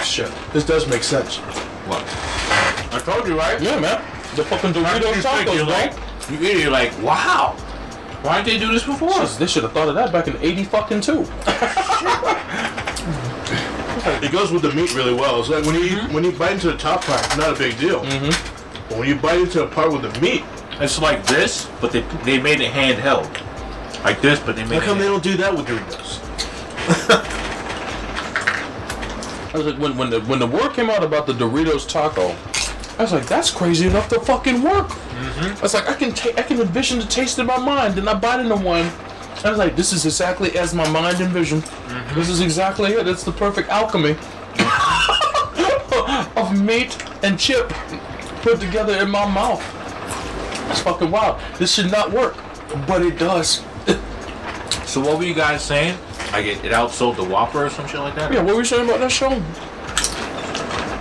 Shit, this does make sense. What? I told you, right? Yeah, man. The fucking Doritos Tacos, you're like, you eat it, you're like, wow. Why didn't they do this before? Jeez, they should have thought of that back in '80 fucking 2. It goes with the meat really well. It's like when you bite into the top part, it's not a big deal. Mm-hmm. But when you bite into a part with the meat, it's like this, but they made it handheld. Like this, but they made it. How come they don't do that with Doritos? I was like, when the word came out about the Doritos taco, I was like, that's crazy enough to fucking work. Mm-hmm. I was like, I can envision the taste in my mind, and I bite into one. I was like, this is exactly as my mind envisioned. Mm-hmm. This is exactly it. It's the perfect alchemy of meat and chip put together in my mouth. It's fucking wild. This should not work, but it does. So what were you guys saying? Like it outsold the Whopper or some shit like that? Yeah, what were you saying about that show?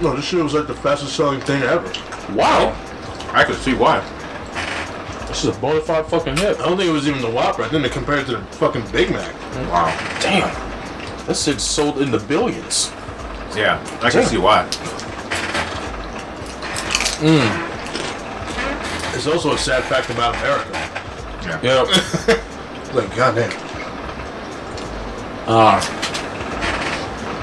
No, this shit was like the fastest selling thing ever. Wow. I could see why. This is a bona fide fucking hit. I don't think it was even the Whopper. I think they compared it to the fucking Big Mac. Wow. Damn. This shit sold in the billions. Yeah, I can see why. It's also a sad fact about America. Yeah. Like, goddamn.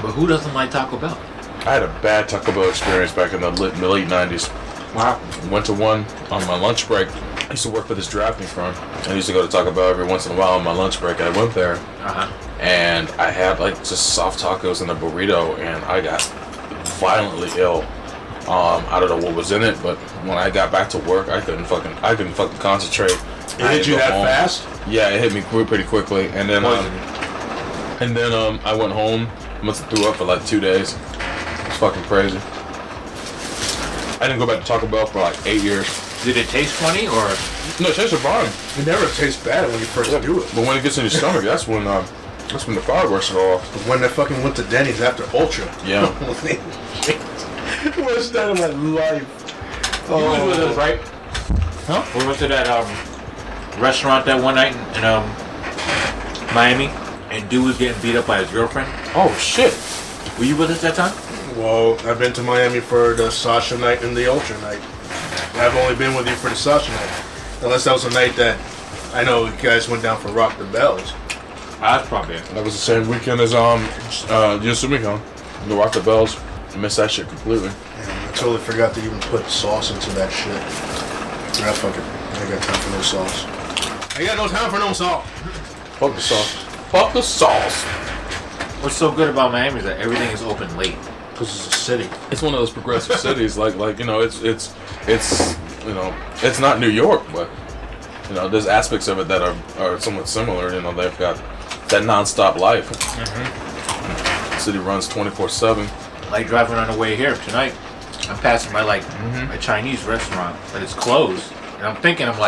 But who doesn't like Taco Bell? I had a bad Taco Bell experience back in the late 90s. Wow. Went to one on my lunch break. I used to work for this drafting firm. I used to go to Taco Bell every once in a while on my lunch break. I went there, and I had like just soft tacos and a burrito, and I got violently ill. I don't know what was in it, but when I got back to work, I couldn't fucking concentrate. It hit you that fast? Yeah, it hit me pretty quickly, and then I went home. Must have threw up for like 2 days. It's fucking crazy. I didn't go back to Taco Bell for like 8 years. Did it taste funny or? No, it tasted fine. It never tastes bad when you first do it. But when it gets in your stomach, that's when the fireworks are off. When I fucking went to Denny's after Ultra. Yeah. Worst night of my life. You was with us, right? Huh? We went to that restaurant that one night in Miami, and dude was getting beat up by his girlfriend. Oh shit! Were you with us that time? Well, I've been to Miami for the Sasha night and the Ultra night. I've only been with you for the Sasha night, unless that was a night that I know you guys went down for Rock the Bells. That's probably it. That was the same weekend as Yasumicon. The Rock the Bells. I missed that shit completely. Yeah, I totally forgot to even put sauce into that shit. Nah, fuck it. I ain't got time for no sauce. I got no time for no sauce. Fuck the sauce. Fuck the sauce. What's so good about Miami is that everything is open late. Because it's a city. It's one of those progressive cities. Like you know, it's you know, it's not New York, but you know, there's aspects of it that are somewhat similar. You know, they've got that non-stop life. Mm-hmm. The city runs 24/7. Like driving on the way here tonight, I'm passing by like a Chinese restaurant, but it's closed. And I'm thinking, if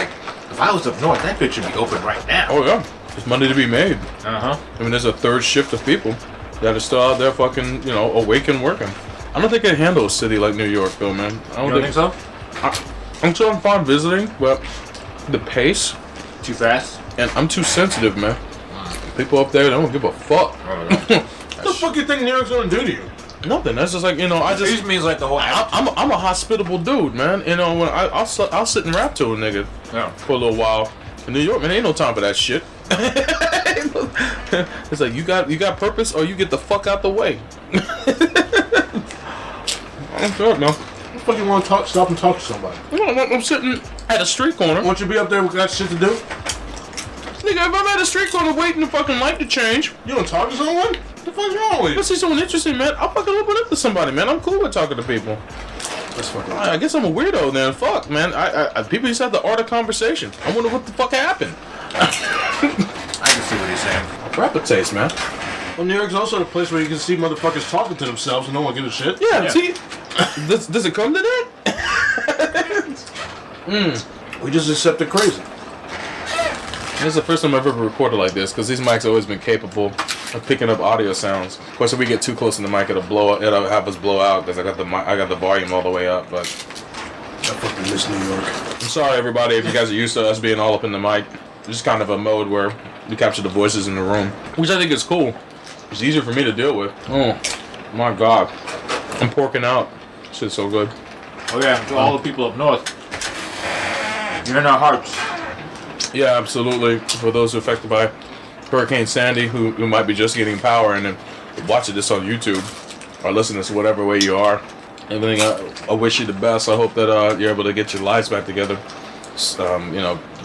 I was up north, that bitch should be open right now. Oh yeah, there's money to be made. I mean, there's a third shift of people that are still out there fucking, you know, awake and working. I don't think I handle a city like New York though, man. I don't think so. I'm sure I'm fine visiting, but the pace too fast, and I'm too sensitive, man. People up there, they don't give a fuck. What the fuck you think New York's gonna do to you? Nothing. That's just like, you know, I just. It means like the whole. I'm a hospitable dude, man. You know, when I'll sit and rap to a nigga for a little while. In New York, man, ain't no time for that shit. It's like you got purpose, or you get the fuck out the way. I'm sure, man. You fucking want to stop and talk to somebody? I'm sitting at a street corner. Want you to be up there with got shit to do? Nigga, if I'm at a street corner waiting for fucking light to change, you don't talk to someone? What the fuck's wrong with you? Let's see someone interesting, man. I'll fucking open up to somebody, man. I'm cool with talking to people. That's fucking. I guess I'm a weirdo then. Fuck, man. I people used to have the art of conversation. I wonder what the fuck happened. I can see what he's saying. Rapid taste, man. Well, New York's also a place where you can see motherfuckers talking to themselves and no one gives a shit. Yeah. See, does it come to that? We just accept it crazy. This is the first time I've ever recorded like this because these mics have always been capable of picking up audio sounds. Of course, if we get too close to the mic, it'll have us blow out because I got the volume all the way up. But I fucking miss New York. I'm sorry, everybody, if you guys are used to us being all up in the mic. It's just kind of a mode where we capture the voices in the room, which I think is cool. It's easier for me to deal with. Oh my god, I'm porking out. Shit's so good. Oh yeah, to all the people up north, you're in our hearts. Yeah, absolutely. For those affected by Hurricane Sandy, who might be just getting power and then watching this on YouTube or listening to whatever way you are, everything. I wish you the best. I hope that you're able to get your lives back together.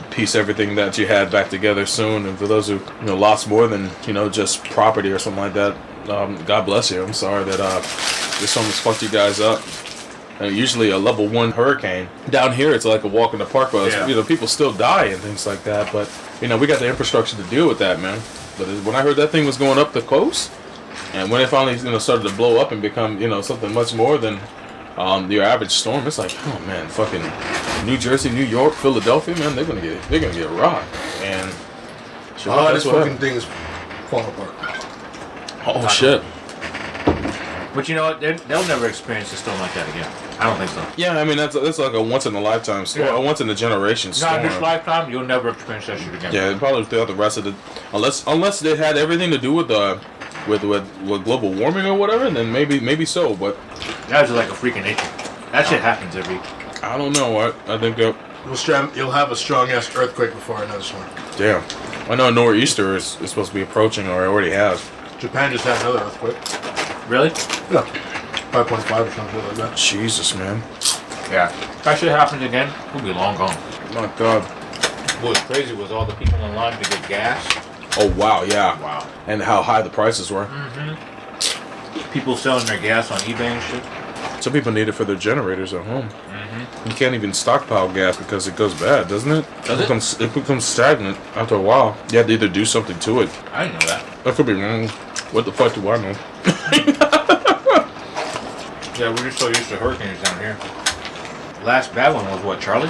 Piece everything that you had back together soon. And for those who lost more than just property or something like that, God bless you. I'm sorry that this almost fucked you guys up. Usually a level 1 hurricane down here, it's like a walk in the park, but people still die and things like that. But we got the infrastructure to deal with that, man. But when I heard that thing was going up the coast, and when it finally started to blow up and become something much more than your average storm, it's like, oh man, fucking New Jersey, New York, Philadelphia, man, they're gonna get rocked. And this fucking thing is falling apart. Oh shit. But you know what? They'll never experience a storm like that again. I don't think so. Yeah, I mean that's like a once in a lifetime storm, a once in a generation storm. Not this lifetime, you'll never experience that shit again. Yeah, probably throughout the rest of the, unless they had everything to do with global warming or whatever, then maybe so. But that's like a freaking nature. That shit happens every. I don't know. I think you'll have a strong ass earthquake before another storm. Damn. I know nor'easter is supposed to be approaching, or it already has. Japan just had another earthquake. Really? Yeah. 5.5 or something like that. Jesus, man. Yeah. If that shit happens again, we'll be long gone. My God. What was crazy was all the people in line to get gas. Oh wow, yeah. Wow. And how high the prices were. Mm-hmm. People selling their gas on eBay and shit. Some people need it for their generators at home. Mm-hmm. You can't even stockpile gas because it goes bad, doesn't it? It becomes stagnant after a while. You have to either do something to it. I didn't know that. That could be wrong. What the fuck do I know? Yeah, we're just so used to hurricanes down here. Last bad one was what, Charlie?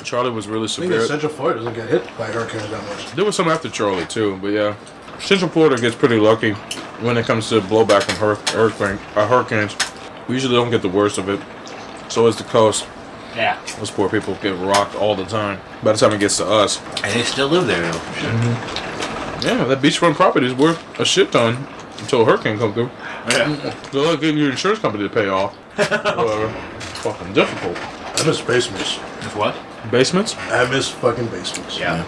Charlie was really I think severe. that Central Florida doesn't get hit by hurricanes that much. There was some after Charlie too, but yeah. Central Florida gets pretty lucky when it comes to blowback from hurricanes. We usually don't get the worst of it. So is the coast. Yeah. Those poor people get rocked all the time. By the time it gets to us. And they still live there, though. Yeah, that beachfront property is worth a shit ton until a hurricane comes through. Yeah. They'll like getting your insurance company to pay off. Whatever. It's fucking difficult. I miss basements. It's what? Basements? I miss fucking basements. Yeah.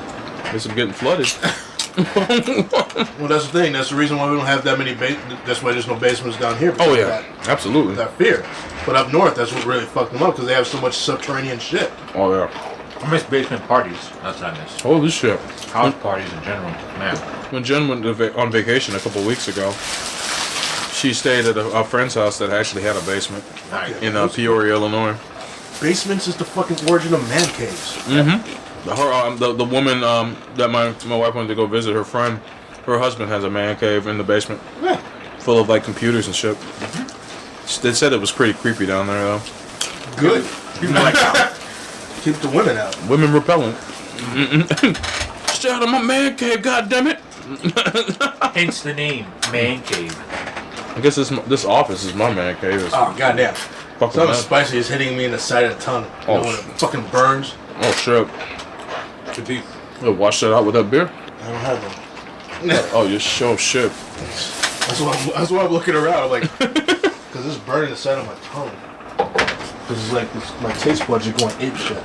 Miss them getting flooded. Well, that's the thing. That's the reason why we don't have that many that's why there's no basements down here. Oh, yeah. Absolutely. That fear. But up north, that's what really fucked them up because they have so much subterranean shit. Oh, yeah. I miss basement parties. That's what I miss. Holy shit. House parties in general. Man. When Jen went on vacation a couple weeks ago, she stayed at a friend's house that actually had a basement Nice. in Peoria, Illinois. Basements is the fucking origin of man caves. Mm-hmm. The woman that my wife wanted to go visit, her friend, her husband has a man cave in the basement, full of like computers and shit. Mm-hmm. They said it was pretty creepy down there though. Good. Keep the women out. Women repellent. Stay out of my man cave, goddammit! Hence the name, Man Cave. I guess this office is my man cave. Oh goddamn! Something mad. spicy is hitting me in the side of the tongue. You know, when it fucking burns. Oh shit! Could be. We'll wash that out with that beer. I don't have one. Oh, you're so shit. That's why I'm looking around. I'm like, because it's burning the side of my tongue. Because it's like my taste buds are going ape shit.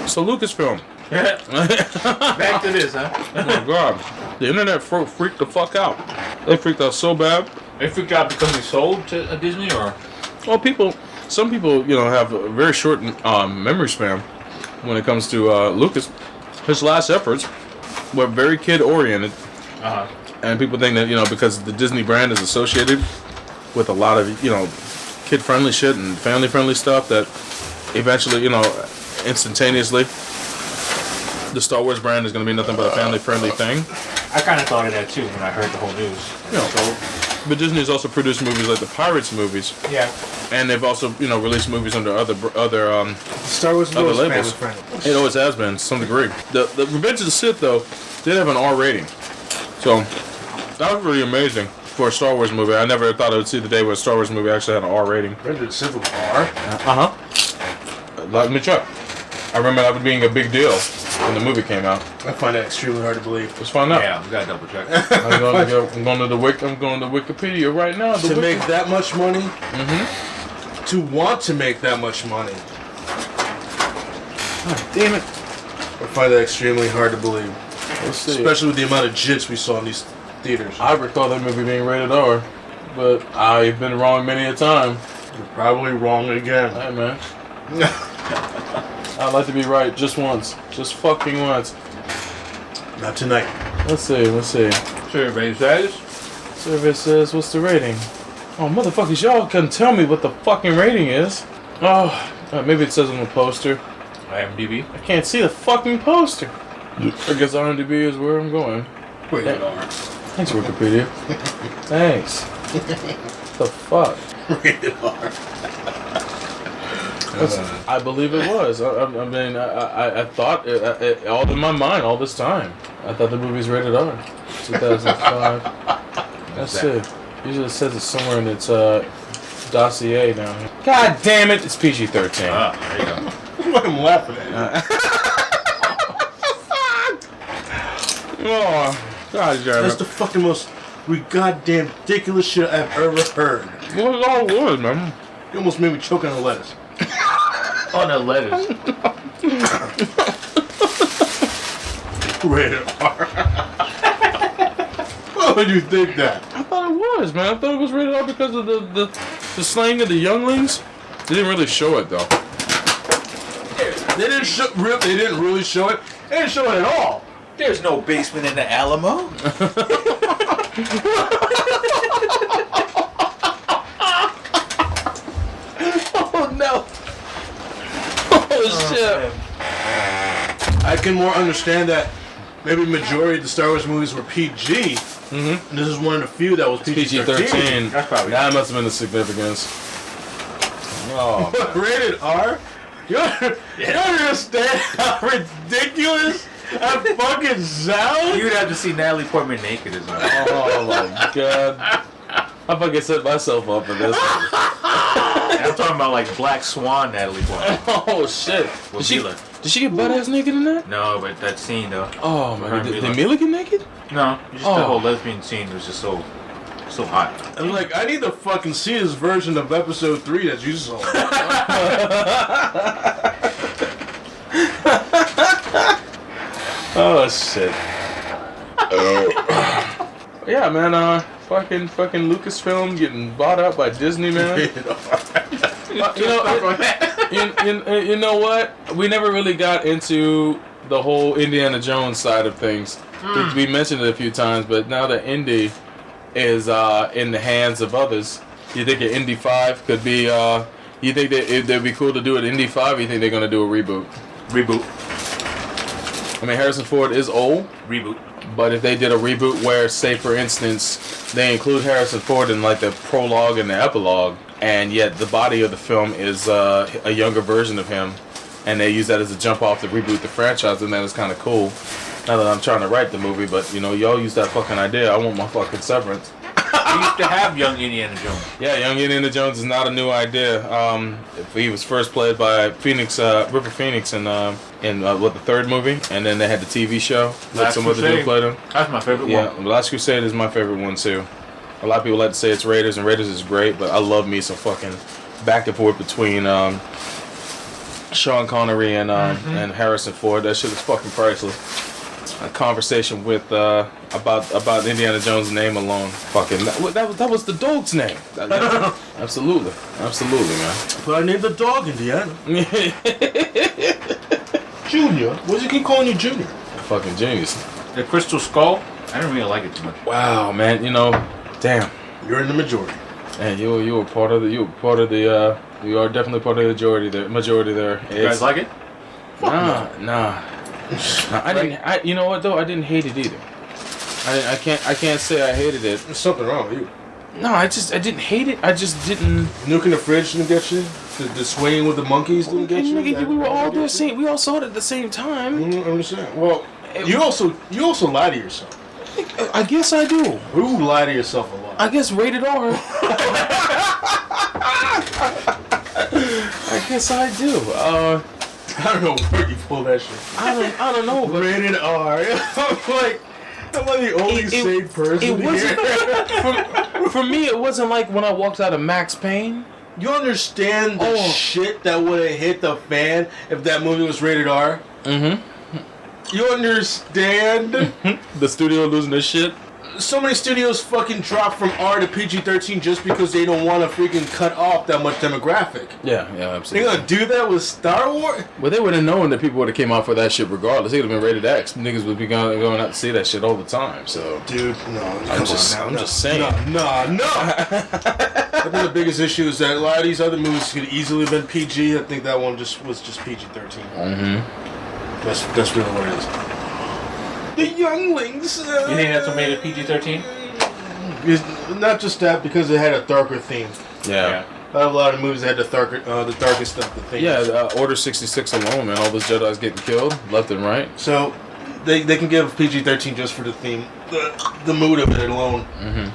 So Lucasfilm. Back to this, huh? Oh my god. The internet freaked the fuck out. They freaked out so bad. They freaked out because we sold to Disney, or? Well, some people, have a very short memory span when it comes to Lucas. His last efforts were very kid-oriented. Uh-huh. And people think that, because the Disney brand is associated with a lot of, kid-friendly shit and family-friendly stuff, that eventually, instantaneously, the Star Wars brand is going to be nothing but a family-friendly thing. I kind of thought of that too when I heard the whole news. But Disney's also produced movies like the Pirates movies. Yeah. And they've also, released movies under other Star Wars other labels. family-friendly. It always has been, to some degree. The Revenge of the Sith, though, did have an R rating. So, that was really amazing for a Star Wars movie. I never thought I would see the day where a Star Wars movie actually had an R rating. Revenge of the Sith was R? Let me check. I remember that being a big deal when the movie came out. I find that extremely hard to believe. Let's find out. Yeah, we gotta double check. I'm going to Wikipedia right now. To make that much money? To want to make that much money. God damn it. I find that extremely hard to believe. Let's see. Especially with the amount of jits we saw in these theaters. I recall that movie being rated R, but I've been wrong many a time. You're probably wrong again. Hey, man. I'd like to be right just once. Just fucking once. Not tonight. Let's see. Survey says. Survey says, what's the rating? Oh, motherfuckers, y'all couldn't tell me what the fucking rating is. Oh, maybe it says on the poster. IMDb. I can't see the fucking poster. I guess IMDb is where I'm going. Rated R. Thanks, Wikipedia. Thanks. The fuck? Rated R. I believe it was. I thought it all in my mind all this time. I thought the movie's rated R. 2005. Let's see. Usually it says it somewhere in its dossier down here. God damn it! It's PG-13. Ah, there you go. I'm laughing at you. Oh, God damn That's it. the fucking most goddamn ridiculous shit I've ever heard. Well, it's all good, man. You almost made me choke on the lettuce. On the letters. Rated R. Why would you think that? I thought it was, man. I thought it was rated R because of the slaying of the younglings. They didn't really show it, though. They didn't really show it. They didn't show it at all. There's no basement in the Alamo. Oh, no. Oh, shit. I can more understand that maybe majority of the Star Wars movies were PG. And this is one of the few that was PG-13. That's probably That must have been the significance. Oh, Rated R? You understand how ridiculous that fucking sounds? You'd have to see Natalie Portman naked as well. oh my God. I fucking set myself up for this one. I'm talking about like Black Swan Natalie Portman. Oh, shit. With Did Mila. she get butt-ass naked in that? No, but that scene though. Oh, Her my and God. Did Mila. Mila get naked? No, just the whole lesbian scene was just so hot. I'm like, I need to fucking see this version of episode 3 that you saw. Oh, shit. Yeah, man, fucking Lucasfilm getting bought out by Disney, man. You know what? We never really got into the whole Indiana Jones side of things. We mentioned it a few times, but now that Indy is in the hands of others, you think an Indy 5 could be, you think that it'd be cool to do an Indy 5, or you think they're going to do a reboot? Reboot. I mean, Harrison Ford is old. Reboot. But if they did a reboot where, say for instance, they include Harrison Ford in like the prologue and the epilogue, and yet the body of the film is a younger version of him, and they use that as a jump off to reboot the franchise, then that is kind of cool. Not that I'm trying to write the movie, but y'all use that fucking idea. I want my fucking severance. We used to have young Indiana Jones. Yeah, young Indiana Jones is not a new idea. He was first played by River Phoenix in the third movie, and then they had the TV show. Last some other dude Crusade. played him. That's my favorite one. Yeah, Last Crusade is my favorite one too. A lot of people like to say it's Raiders, and Raiders is great, but I love me some fucking back and forth between Sean Connery and Harrison Ford. That shit is fucking priceless. A conversation with about Indiana Jones' name alone. Fucking that was the dog's name. Absolutely, man. But I named the dog Indiana. Junior? What does he keep calling you Junior? Fucking genius. The Crystal Skull. I didn't really like it too much. Wow, man. Damn. You're in the majority. And you are definitely part of the majority there. You guys like it? Nah. I didn't. You know what though? I didn't hate it either. I can't say I hated it. There's something wrong with you. No, I didn't hate it. I just didn't. Nuke in the fridge didn't get you. The swaying with the monkeys didn't get you. Nigga, we were all there. We all saw it at the same time. I'm saying. Well, you also lie to yourself. I guess I do. Who lie to yourself a lot? I guess rated R. I guess I do. I don't know where you pull that shit. I don't know. But Rated R. I'm like the only sane person it wasn't, here. for me, it wasn't like when I walked out of Max Payne. You understand the shit that would have hit the fan if that movie was rated R? Mm-hmm. You understand? The studio losing their shit. So many studios fucking drop from R to PG-13 just because they don't want to freaking cut off that much demographic. Yeah, absolutely. They gonna do that with Star Wars? Well, they would have known that people would have came out for that shit regardless. It would have been rated X. Niggas would be going out to see that shit all the time. So, dude, no. I'm just saying. No. I think the biggest issue is that a lot of these other movies could easily have been PG. I think that one was just PG-13. Mm-hmm. That's really what it is. The younglings. You think that's what made it PG-13? Not just that, because it had a darker theme. Yeah. I have a lot of movies that had the darkest of the themes. Yeah, Order 66 alone, man. All those Jedis getting killed left and right. So they can give PG-13 just for the theme, the mood of it alone. Mm-hmm.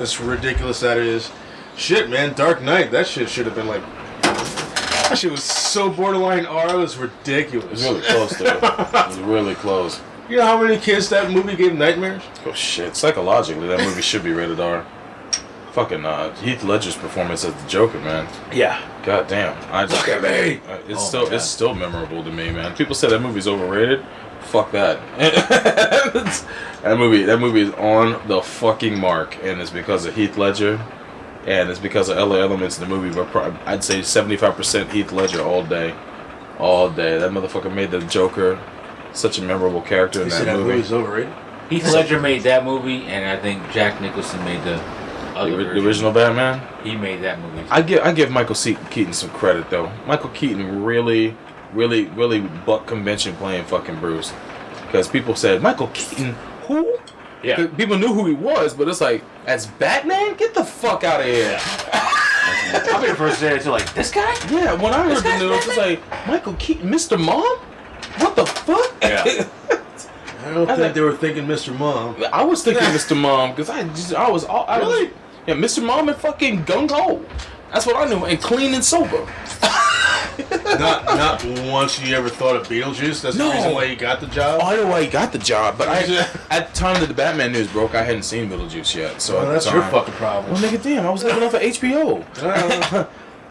As ridiculous that it is. Shit, man, Dark Knight. That shit should have been like. That shit was so borderline R. It was ridiculous. It was really close, though. It was really close. You know how many kids that movie gave nightmares? Oh shit! Psychologically, that movie should be rated R. Fucking Heath Ledger's performance as the Joker, man. Yeah. God damn. Look at me. It's still memorable to me, man. People say that movie's overrated. Fuck that. that movie is on the fucking mark, and it's because of Heath Ledger, and it's because of LA elements in the movie. But I'd say 75% Heath Ledger all day. That motherfucker made the Joker such a memorable character in that movie. That movie's overrated. Heath Ledger made that movie, and I think Jack Nicholson made the original Batman. He made that movie. I give Michael Keaton some credit though. Michael Keaton really bucked convention playing fucking Bruce, because people said Michael Keaton who? Yeah. People knew who he was, but it's like, as Batman, get the fuck out of here. I'll be the first there to like, this guy? Yeah, when I heard the news, it's like, Michael Keaton, Mr. Mom? What the fuck? Yeah. I don't think they were thinking Mr. Mom. I was thinking Mr. Mom, because I was really? Yeah, Mr. Mom and fucking gung ho. That's what I knew, and clean and sober. Not once you ever thought of Beetlejuice. That's the reason why he got the job. Oh, I know why he got the job, but at the time that the Batman news broke, I hadn't seen Beetlejuice yet. So that's your fucking problem. Well, nigga, damn, I was living off of HBO.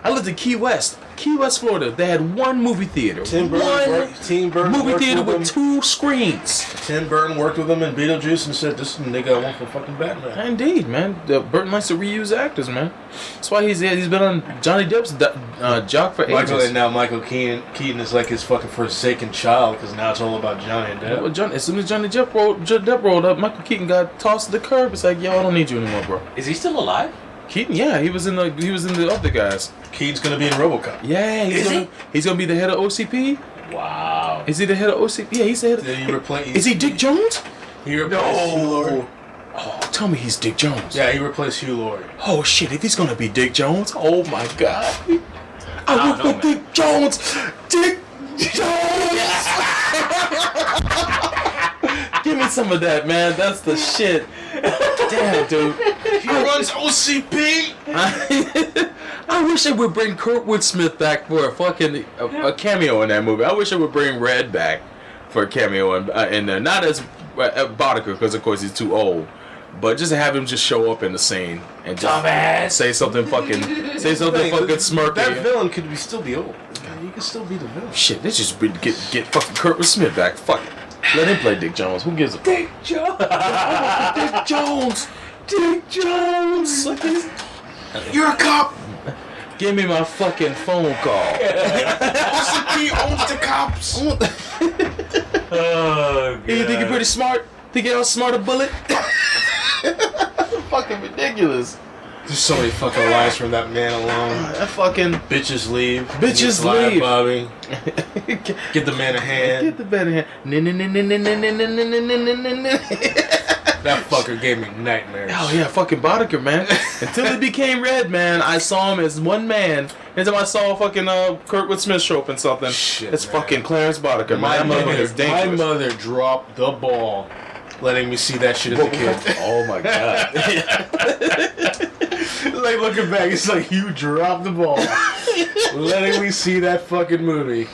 I lived in Key West, Florida. They had one movie theater. Tim Burton movie theater with 2 screens. Tim Burton worked with him in Beetlejuice and said, "This nigga I want for fucking Batman." Indeed, man. Burton likes to reuse actors, man. That's why he's been on Johnny Depp's jock for ages. And now Michael Keaton is like his fucking forsaken child, because now it's all about Johnny and Depp. Well, as soon as Johnny Depp rolled up, Michael Keaton got tossed to the curb. It's like, yo, I don't need you anymore, bro. Is he still alive? Keaton, yeah, he was in the other guys. Keaton's gonna be in Robocop. Yeah, he's gonna be the head of OCP. Wow. Is he the head of OCP? Yeah, he's the head. Is he Dick Jones? He replaced Hugh Laurie. Oh, tell me he's Dick Jones. Yeah, he replaced Hugh Laurie. Oh shit! If he's gonna be Dick Jones, oh my god! I work for Dick Jones. Dick Jones. Give me some of that, man. That's the shit. Damn, dude. He runs OCP. I wish they would bring Kurtwood Smith back for a fucking a cameo in that movie. I wish they would bring Red back for a cameo in there. Not as Boddicker, because of course he's too old. But just have him just show up in the scene and just say something fucking smirky. That villain could still be old. He could still be the villain. Shit, let's just get fucking Kurtwood Smith back. Fuck it. Let him play Dick Jones. Who gives a Dick Jones? Dick Jones. Dick Jones. You're a cop. Give me my fucking phone call. OCP owns the cops. Oh, God. You think you're pretty smart? Think you outsmart a bullet? Fucking ridiculous. There's so many fucking lies from that man alone. That fucking bitches leave. Bitches leave. Bobby. Get the man a hand. Get the man a hand. That fucker gave me nightmares. Oh yeah, fucking Boddicker, man. Until he became red, man, I saw him as one man. Until I saw fucking Kurtwood Smith show up in something. Shit, it's man. Fucking Clarence Boddicker. My mother dropped the ball, letting me see that shit as a kid. Oh my god. Like looking back, it's like you dropped the ball, letting me see that fucking movie.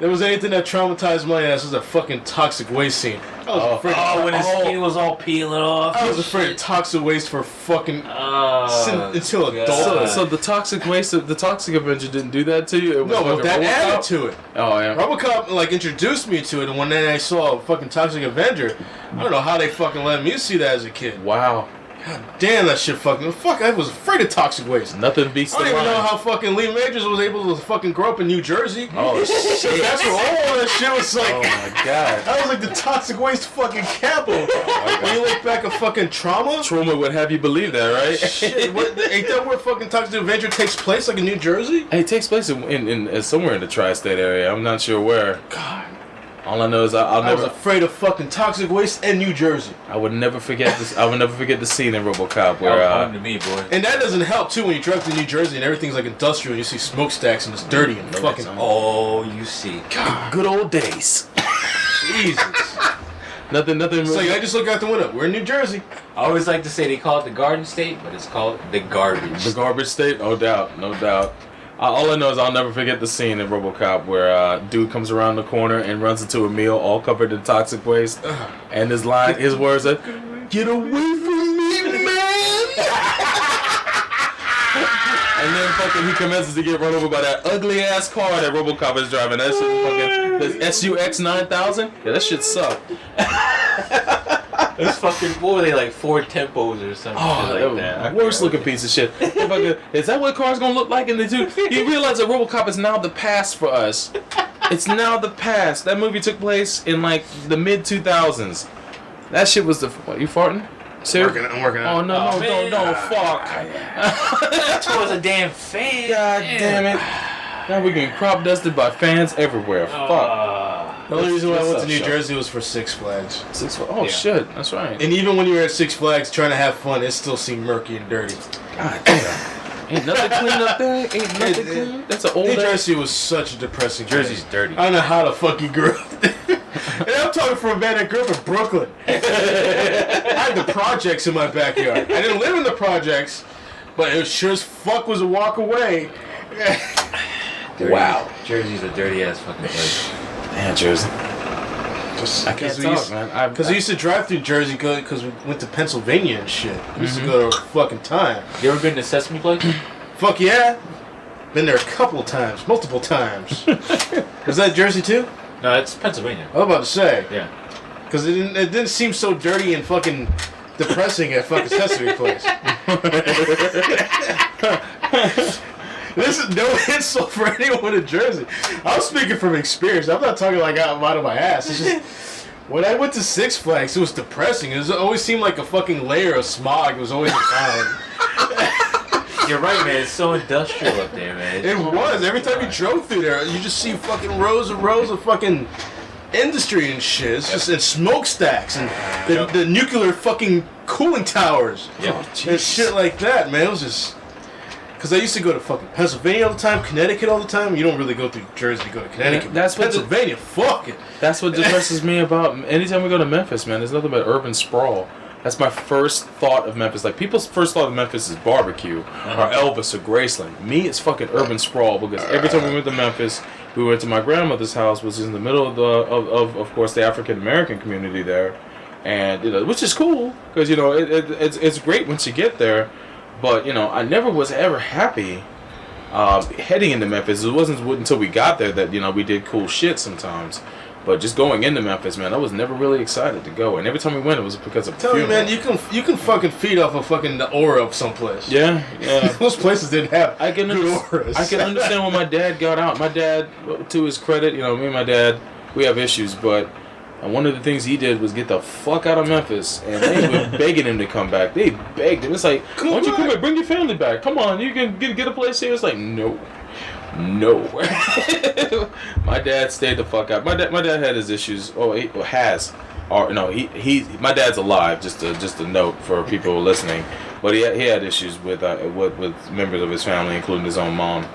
There was anything that traumatized my ass was a fucking toxic waste scene. I was afraid. When his skin was all peeling off. I was afraid of toxic waste for fucking until adulthood. So the toxic waste, the Toxic Avenger didn't do that to you? It was No, but that added to it. Oh yeah. Robocop like introduced me to it, and when then I saw fucking Toxic Avenger, I don't know how they fucking let me see that as a kid. Wow. God damn, that shit fucking... Fuck, I was afraid of toxic waste. Nothing beats the I don't even line. know how fucking Lee Majors was able to fucking grow up in New Jersey. Oh, shit. That's where all that shit was like... Oh, my God. That was like the toxic waste fucking capital. When you look back at fucking trauma... Trauma would have you believe that, right? Shit, ain't that where fucking Toxic Avenger takes place, like in New Jersey? Hey, it takes place in somewhere in the tri-state area. I'm not sure where. God. All I know is I was afraid of fucking toxic waste in New Jersey. I would never forget this. I would never forget the scene in Robocop where. To me, boy. And that doesn't help too when you drive to New Jersey and everything's like industrial. And you see smokestacks and it's dirty and fucking. Oh, you see. God. Good old days. Jesus. Nothing. It's like I just look out the window. We're in New Jersey. I always like to say they call it the Garden State, but it's called the Garbage. The garbage state, no doubt. All I know is I'll never forget the scene in Robocop where dude comes around the corner and runs into a meal all covered in toxic waste, and his words are, "Get away from me, man!" And then fucking he commences to get run over by that ugly ass car that Robocop is driving. That shit fucking the SUX 9000. Yeah, that shit sucked. It's fucking, what were they, like 4 tempos or something like that? Worst looking piece of shit. Is that what a car's gonna look like in the two? You realize that Robocop is now the past for us. It's now the past. That movie took place in like the mid 2000s. That shit was the. What, you farting? Seriously? I'm working out. Oh no, no, fuck. That was a damn fan. God damn it. Now we're getting crop dusted by fans everywhere. Fuck. The only reason why I went to New Jersey was for Six Flags. Oh shit, that's right. And even when you were at Six Flags trying to have fun, it still seemed murky and dirty. God damn. Ain't nothing clean up there. Ain't nothing clean. That's an old. New Jersey was such a depressing. Jersey's place. dirty. I don't know how the fuck you grew up there. And I'm talking from a man that grew up in Brooklyn. I had the projects in my backyard. I didn't live in the projects, but it sure as fuck was a walk away. Wow. Jersey's a dirty ass fucking place. Damn, Jersey. I can't talk, man. Because we used to drive through Jersey because we went to Pennsylvania and shit. We used to go to a fucking time. You ever been to Sesame Place? Fuck yeah. Been there a couple times. Multiple times. Was that Jersey too? No, it's Pennsylvania. I was about to say. Yeah. Because it didn't seem so dirty and fucking depressing at fucking Sesame Place. This is no insult for anyone in Jersey. I'm speaking from experience. I'm not talking like I'm out of my ass. It's just when I went to Six Flags, it was depressing. It always seemed like a fucking layer of smog was always around. You're right, man. It's so industrial up there, man. It was. Every time you drove through there, you just see fucking rows and rows of fucking industry and shit. It's just and smokestacks and the nuclear fucking cooling towers. And shit like that, man. It was just. Because I used to go to fucking Pennsylvania all the time, Connecticut all the time. You don't really go through Jersey to go to Connecticut. Yeah, that's Pennsylvania, fuck it. That's what depresses me about anytime we go to Memphis, man. There's nothing but urban sprawl. That's my first thought of Memphis. Like, people's first thought of Memphis is barbecue or Elvis or Graceland. Me, it's fucking urban sprawl because every time we went to Memphis, we went to my grandmother's house, which is in the middle of course, the African American community there, and which is cool because it's great once you get there. But, I never was ever happy heading into Memphis. It wasn't until we got there that, we did cool shit sometimes. But just going into Memphis, man, I was never really excited to go. And every time we went, it was because of Tell me, man, you can fucking feed off of fucking the aura of someplace. Yeah. Those places didn't have good auras. I can understand when my dad got out. My dad, to his credit, me and my dad, we have issues, but... And one of the things he did was get the fuck out of Memphis, and they were begging him to come back. They begged him. It's like, why don't you come back? Bring your family back. Come on, you can get a place here. It's like, no. My dad stayed the fuck out. My dad had his issues. Oh, he has or no, my dad's alive. Just a note for people listening, but he had issues with members of his family, including his own mom.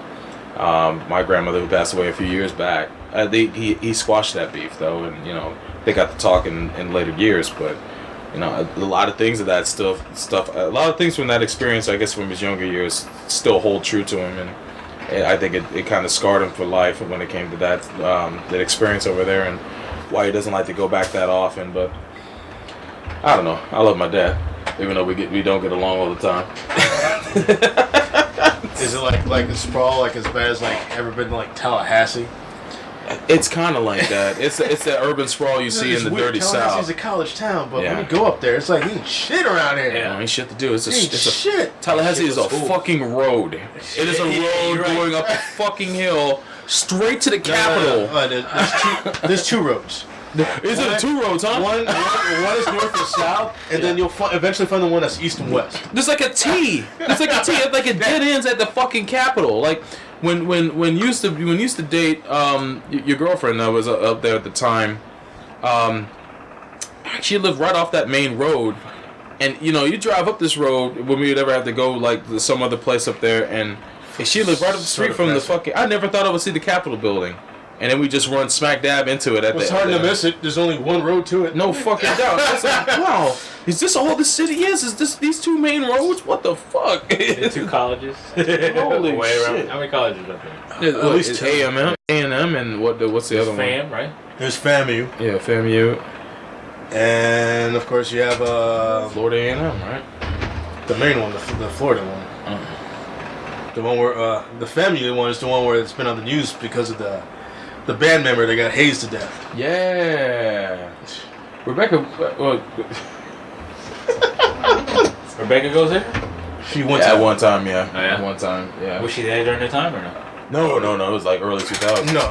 My grandmother, who passed away a few years back. He squashed that beef though, and they got to talk in later years, but. A lot of things of that stuff. A lot of things from that experience, I guess, from his younger years, still hold true to him, and I think it kind of scarred him for life when it came to that experience over there, and why he doesn't like to go back that often. But I don't know. I love my dad, even though we don't get along all the time. Is it like the Sprawl, like as bad as ever been to Tallahassee? It's kind of like that. It's that urban sprawl you see in the dirty South. Tallahassee's a college town, but when you go up there, it's like ain't shit around here. Yeah, ain't shit to do. It's shit. Tallahassee is a fucking road. It is a road going up a fucking hill straight to the capital. There's two roads. Is it two roads, huh? One is north and south, and then you'll eventually find the one that's east and west. There's like a T. It's like it dead ends at the fucking capital. Like when you used to date your girlfriend that was up there at the time, she lived right off that main road, and you drive up this road when we would ever have to go to some other place up there, and she lived right up the street from the fucking. I never thought I would see the Capitol building. And then we just run smack dab into it. It's hard to miss it. There's only one road to it. No fucking doubt. It's like, wow, is this all the city is? Is this these two main roads? What the fuck? The two colleges. Holy shit! How many colleges up there? At least A&M, and what's the other one? FAM, right? There's FAMU. Yeah, FAMU. And of course you have Florida A&M, right? The main one, the Florida one. The one where the FAMU one is the one where it's been on the news because of the band member that got hazed to death. Yeah. Rebecca. Rebecca goes there? She went at one time, yeah. Oh, yeah? One time, yeah. Was she there during the time or no? No. It was like early 2000s. No.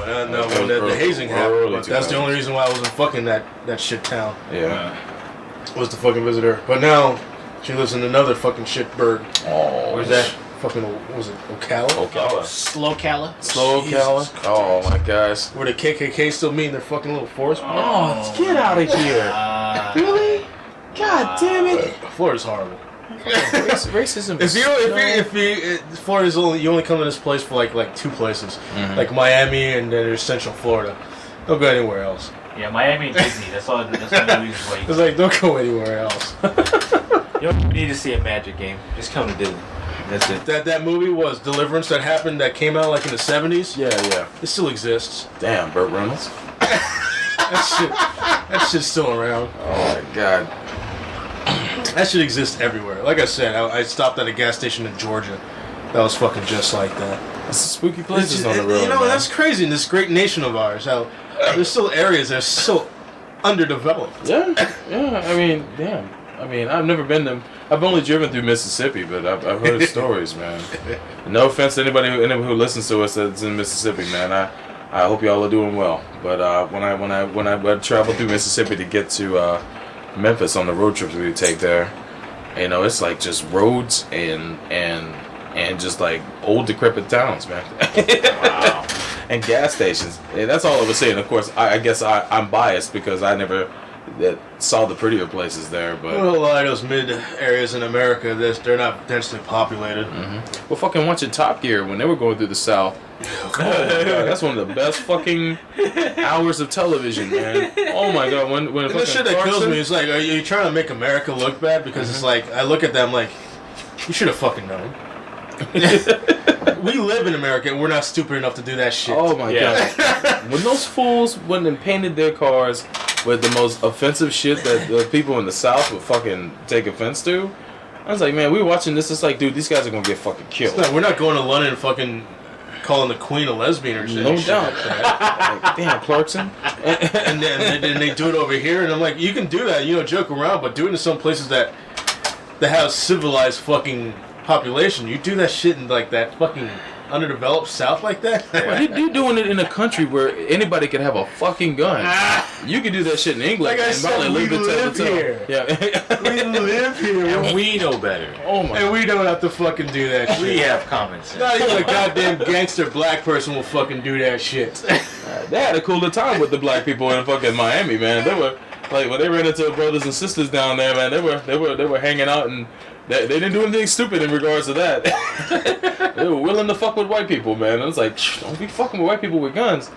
When the hazing happened. That's the only reason why I wasn't fucking that shit town. Yeah. Was to fucking visit her. But now, she lives in another fucking shit bird. Oh. Where's that? Fucking, what was it? Ocala? Slow Ocala? Slow Ocala? Oh my gosh. Where the KKK still meet in their fucking little forest? Oh, get out of here. Really? God damn it. Florida's horrible. Racism. Florida's you only come to this place for like two places. Mm-hmm. Like Miami and then there's Central Florida. Don't go anywhere else. Yeah, Miami and Disney. That's all. That's the only reason why. It's like, don't go anywhere else. You don't need to see a Magic game. Just come to Disney. That's it. That movie was Deliverance that came out like in the 70s. Yeah. It still exists. Damn, Burt Reynolds. That shit's still around. Oh my god. That shit exists everywhere. Like I said, I stopped at a gas station in Georgia. That was fucking just like that. That's the spooky places on the road. That's crazy in this great nation of ours. How there's still areas that are so underdeveloped. Yeah. I mean, damn. I mean, I've never been to. I've only driven through Mississippi, but I've heard stories, man. No offense to anybody who listens to us that's in Mississippi, man. I hope y'all are doing well. But when I travel through Mississippi to get to Memphis on the road trips we would take there, it's like just roads and just like old decrepit towns, man. Wow. And gas stations. And that's all I was saying. Of course, I guess I'm biased because I never saw the prettier places there, but a lot of those mid areas in America, they're not densely populated. Mm-hmm. Well, fucking watching Top Gear when they were going through the South. Oh my god, that's one of the best fucking hours of television, man. Oh my god, when the shit that kills me is like, are you trying to make America look bad? Because it's like, I look at them like, you should have fucking known. We live in America and we're not stupid enough to do that shit. Oh my god. When those fools went and painted their cars with the most offensive shit that the people in the South would fucking take offense to, I was like, man, we were watching this. It's like, dude, these guys are gonna get fucking killed. We're not going to London and fucking calling the Queen a lesbian or shit. No doubt. Like, damn, Clarkson. and then they do it over here, and I'm like, you can do that, joke around, but do it in some places that have civilized fucking population. You do that shit in like that fucking underdeveloped South like that. Well, you're doing it in a country where anybody can have a fucking gun. You can do that shit in England. Like I said, we live here. Yeah. We live here. And we know better. Oh my. And we don't have to fucking do that shit. We have common sense. Not even a goddamn gangster black person will fucking do that shit. They had a cooler time with the black people in fucking Miami, man. Like when they ran into brothers and sisters down there, man, they were hanging out and they didn't do anything stupid in regards to that. They were willing to fuck with white people, man. I was like, don't be fucking with white people with guns.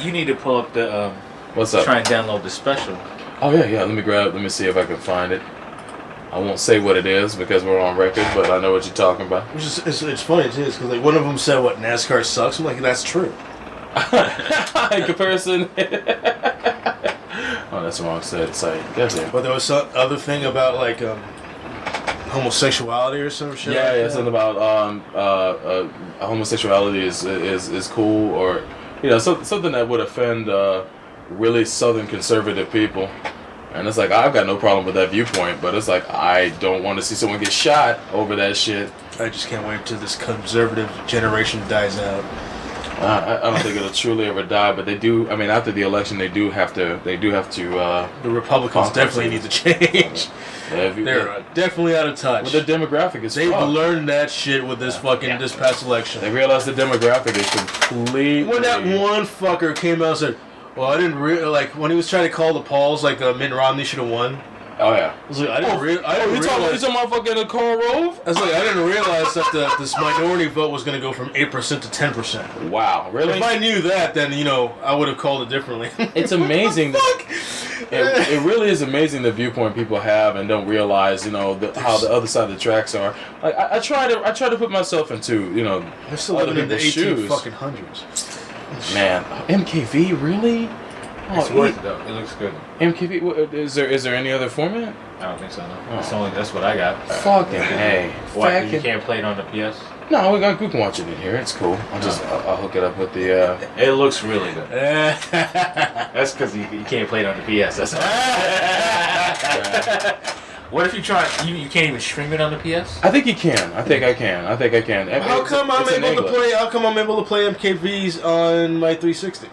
You need to pull up the. What's up? Try and download the special. Oh yeah. Let me see if I can find it. I won't say what it is because we're on record, but I know what you're talking about. It's funny too, because like one of them said, "What NASCAR sucks." I'm like, that's true. In comparison. Oh, that's the wrong side. Goddamn. But there was some other thing about like homosexuality or some shit. Yeah, something about homosexuality is cool, or something that would offend really Southern conservative people. And it's like, I've got no problem with that viewpoint, but it's like, I don't want to see someone get shot over that shit. I just can't wait till this conservative generation dies out. I don't think it'll truly ever die, but they do. I mean, after the election, they do have to. The Republicans definitely need to change. They're definitely out of touch. Well, the demographic is. They've learned that shit with this this past election. They realized the demographic is completely. When that one fucker came out and said, "Well, I didn't like when he was trying to call the polls, like Mitt Romney should have won." Oh yeah. I was like, I didn't realize. You talking about fucking Karl Rove? I was like, I didn't realize that this minority vote was going to go from 8% to 10%. Wow, really? If I knew that, then I would have called it differently. It's amazing. It really is amazing the viewpoint people have and don't realize, how the other side of the tracks are. Like I try to put myself into, They're still living in the 1800s. Man, MKV really? It's worth it though. It looks good. MKV. Is there any other format? I don't think so. No. That's what I got. Fucking hey. Why you can't play it on the PS? No, we can watch it in here. It's cool. I'll hook it up with the. It looks really good. That's because you can't play it on the PS. That's all. What if you try? You can't even stream it on the PS? I think you can. I think I can. How come I'm able to play? How come I'm able to play MKVs on my 360?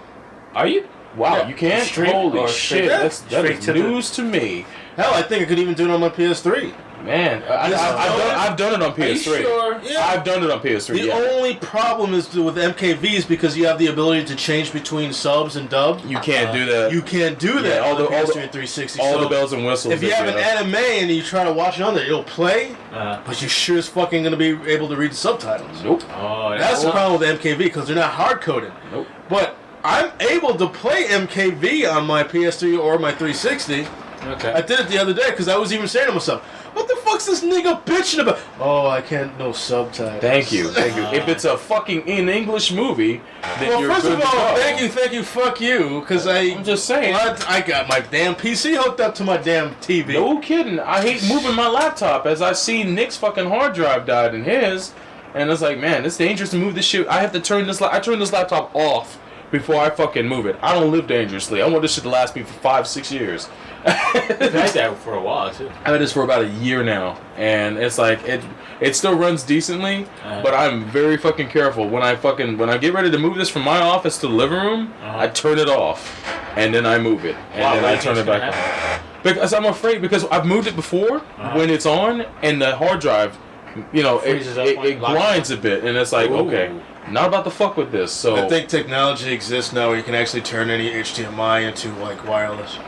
Are you? Wow, Yeah. you can? Holy shit, that is news to me. Hell, I think I could even do it on my PS3. Man, I've done it on PS3. Are you sure? Yeah. I've done it on PS3. The only problem is with MKVs because you have the ability to change between subs and dub. You can't do that. You can't do that on the PS3 and 360. All the bells and whistles. If you have an anime and you try to watch it on there, it'll play, but you're sure as fucking going to be able to read the subtitles. Nope. Oh, That's the problem with MKV because they're not hard-coded. Nope. But I'm able to play MKV on my PS3 or my 360. Okay. I did it the other day because I was even saying to myself, what the fuck's this nigga bitching about? Oh, I can't know subtitles. Thank you. If it's a fucking in English movie, then you're first good of to all, go. thank you, fuck you, because I'm just saying. I got my damn PC hooked up to my damn TV. No kidding. I hate moving my laptop as I see Nick's fucking hard drive died in his, and it's like, man, it's dangerous to move this shit. I have to turn this. I turn this laptop off before I fucking move it. I don't live dangerously. I want this shit to last me for 5-6 years. I've had that for a while too. I've had this for about a year now, and it's like it still runs decently, but I'm very fucking careful when I get ready to move this from my office to the living room. I turn it off, and then I move it, and then I turn it back on. Because I'm afraid, because I've moved it before when it's on, and the hard drive, it grinds a bit, and it's like, okay, not about to fuck with this. So I think technology exists now where you can actually turn any HDMI into like wireless.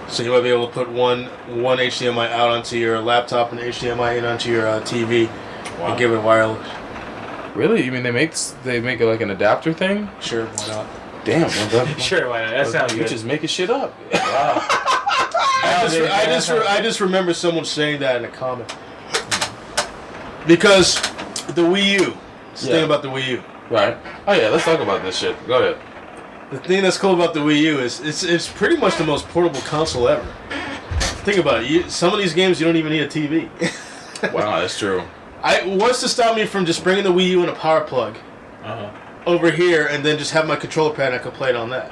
So you might be able to put one HDMI out onto your laptop and HDMI in onto your TV and give it wireless. Really? You mean they make it like an adapter thing? Sure, why not? Damn. Sure, why not? That sounds good. You just making shit up. Wow. I just remember someone saying that in a comment. Because the Wii U. It's the thing about the Wii U. Right. Oh yeah, let's talk about this shit. Go ahead. The thing that's cool about the Wii U is it's pretty much the most portable console ever. Think about it. Some of these games you don't even need a TV. Wow, that's true. What's to stop me from just bringing the Wii U in a power plug over here and then just have my controller pad and I could play it on that?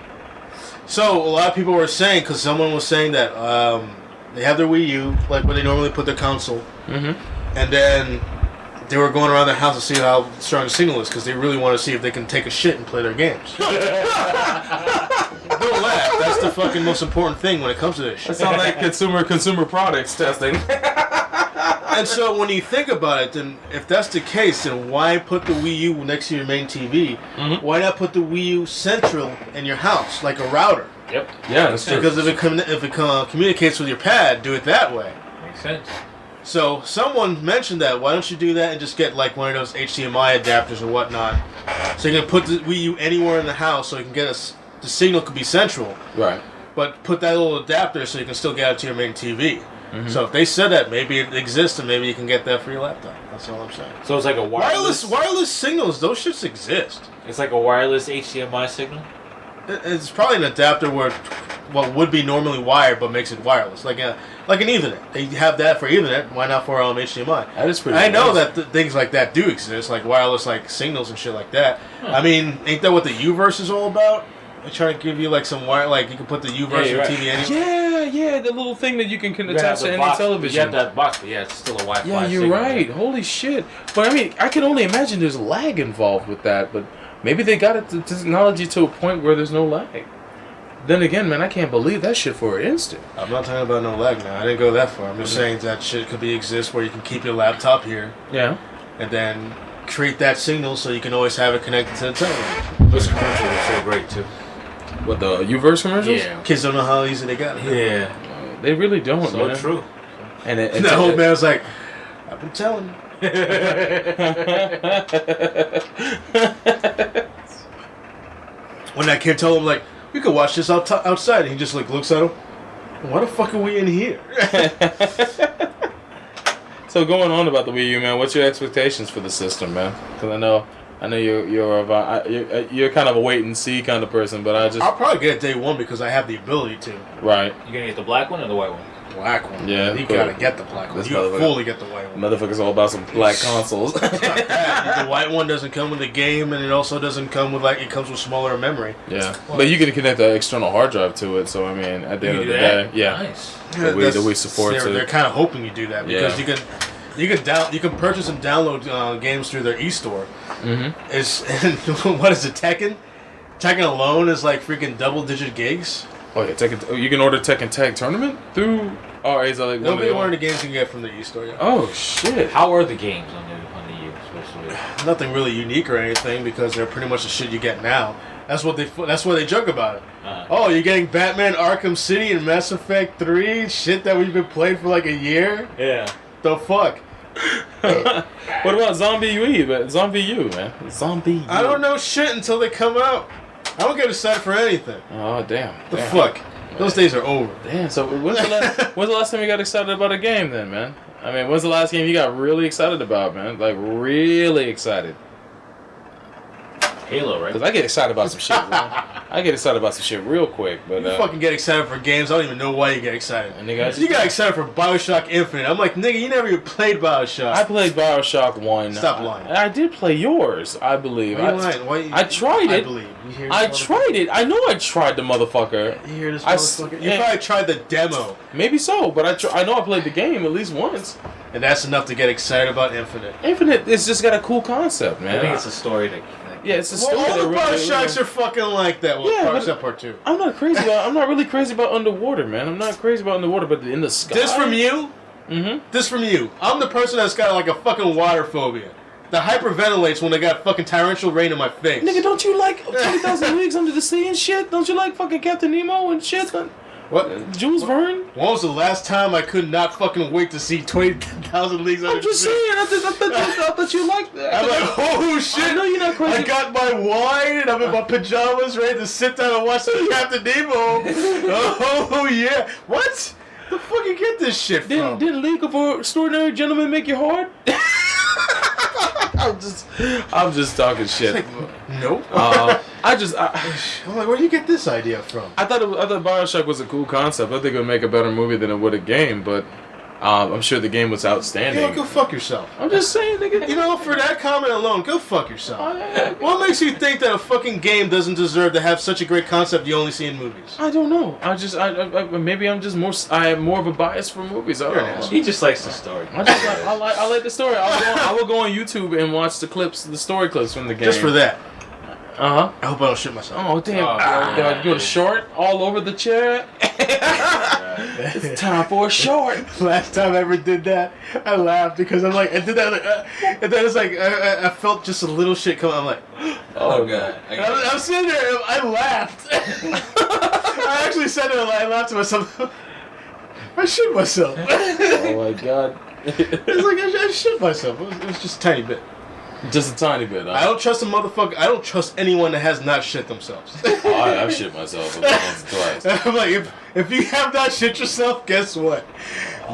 So a lot of people were saying, because someone was saying that they have their Wii U like where they normally put their console, and then they were going around their house to see how strong the signal is because they really want to see if they can take a shit and play their games. Don't laugh. That's the fucking most important thing when it comes to this shit. That sounds like consumer products testing. And so when you think about it, then if that's the case, then why put the Wii U next to your main TV? Mm-hmm. Why not put the Wii U central in your house, like a router? Yep. Yeah, that's true. Because if it communicates with your pad, do it that way. Makes sense. So someone mentioned that. Why don't you do that and just get like one of those HDMI adapters or whatnot, so you can put the Wii U anywhere in the house, so you can get the signal could be central. Right. But put that little adapter so you can still get it to your main TV. Mm-hmm. So if they said that, maybe it exists and maybe you can get that for your laptop. That's all I'm saying. So it's like a wireless signals. Those shits exist. It's like a wireless HDMI signal. It's probably an adapter where what would be normally wired but makes it wireless, like an Ethernet. They have that for Ethernet. Why not for HDMI? That is pretty. I know that things like that do exist, like wireless, like signals and shit like that. Huh. I mean, ain't that what the U-verse is all about? They're trying to give you like some wire, like you can put the U-verse on TV anywhere. Yeah, the little thing that you can attach to any television. You have that box, but yeah, it's still a Wi-Fi. Yeah, you're right. Holy shit! But I mean, I can only imagine there's lag involved with that. But maybe they got the technology to a point where there's no lag. Then again, man, I can't believe that shit for an instant. I'm not talking about no lag now. I didn't go that far. I'm just saying that shit could exist where you can keep your laptop here. Yeah. And then create that signal so you can always have it connected to the television. Those commercials are so great too. What, the U-verse commercials? Yeah. Kids don't know how easy they got it. Yeah. They really don't, so man. True. And the old man was like, I've been telling you. When that kid told him, like, we could watch this outside, and he just like looks at him. Why the fuck are we in here? So going on about the Wii U, man, what's your expectations for the system, man? Because I know you're kind of a wait and see kind of person, but I'll probably get it day one because I have the ability to. Right. You gonna get the black one or the white one? Black one. Yeah. You gotta get the black one. You fully get the white one. Motherfuckers all about some black consoles. The white one doesn't come with the game, and it also doesn't come with it comes with smaller memory. Yeah. But you can connect the external hard drive to it, so I mean, at the end of the day, yeah. Nice. The Wii supports it. They're kind of hoping you do that because you can purchase and download games through their e-store. Mm-hmm. What is it, Tekken? Tekken alone is like freaking double-digit gigs. Oh yeah, Tekken. You can order Tekken Tag Tournament through. Oh, is that like one of the games you can get from the e-store. Yeah. Oh shit! How are the games on the U? Especially nothing really unique or anything because they're pretty much the shit you get now. That's what they joke about it. Oh, you're getting Batman Arkham City and Mass Effect 3, shit that we've been playing for like a year. Yeah. The fuck. What about Zombie U, man? Zombie U, man. Zombie U. I don't know shit until they come out. I don't get excited for anything. Oh damn. The fuck. Those days are over. Damn. So when's the last time you got excited about a game, then, man? I mean, when's the last game you got really excited about, man? Like really excited. Halo, right? Because I get excited about some shit, man. I get excited about some shit real quick, but you fucking get excited for games. I don't even know why you get excited. And nigga, you got excited for BioShock Infinite. I'm like, nigga, you never even played BioShock. I played BioShock 1. Stop lying. I did play yours, I believe. Why are you lying? Why I tried it. I believe. I tried it. I know I tried the motherfucker. You hear this motherfucker? You probably tried the demo. Maybe so, but I know I played the game at least once. And that's enough to get excited about Infinite. Infinite, it's just got a cool concept, man. I think it's a story that... Yeah, it's a story. All the BioShocks are fucking like that. Well, yeah, except part 2. I'm not really crazy about underwater, man. I'm not crazy about underwater, but in the sky. This from you? Mm-hmm. This from you. I'm the person that's got like a fucking water phobia. That hyperventilates when they got fucking torrential rain in my face. Nigga, don't you like 20,000 Leagues Under the Sea and shit? Don't you like fucking Captain Nemo and shit? What? Jules Verne? When was the last time I could not fucking wait to see 20,000 Leagues Under the Sea? I'm just saying, I thought you liked that. I'm like, oh shit. I know you're not crazy. I got my wine and I'm in my pajamas ready to sit down and watch the Captain Nemo. Oh yeah. What? The fuck you get this shit from? Didn't League of Extraordinary Gentlemen make you hard? I'm just talking shit. Like, nope. I'm like, where do you get this idea from? I thought BioShock was a cool concept. I think it would make a better movie than it would a game, but I'm sure the game was outstanding. You know, go fuck yourself. I'm just saying, nigga. You know, for that comment alone, go fuck yourself. What makes you think that a fucking game doesn't deserve to have such a great concept you only see in movies? I don't know. Maybe I have more of a bias for movies. I don't know. He just likes the story. I like the story. I will go on YouTube and watch the story clips from the game. Just for that. Uh-huh. I hope I don't shit myself. Oh, damn. You got a short all over the chair? It's time for a short. Last time I ever did that, I laughed because I'm like, I did that, and then it's like, I felt just a little shit come. I'm like, Oh god. I'm sitting there, I laughed. I actually said it, I laughed to myself. I shit myself. Oh my god. It's like, I shit myself. It was just a tiny bit. Just a tiny bit. Huh? I don't trust a motherfucker. I don't trust anyone that has not shit themselves. Oh, I've shit myself once or twice. I'm like, if you have not shit yourself, guess what?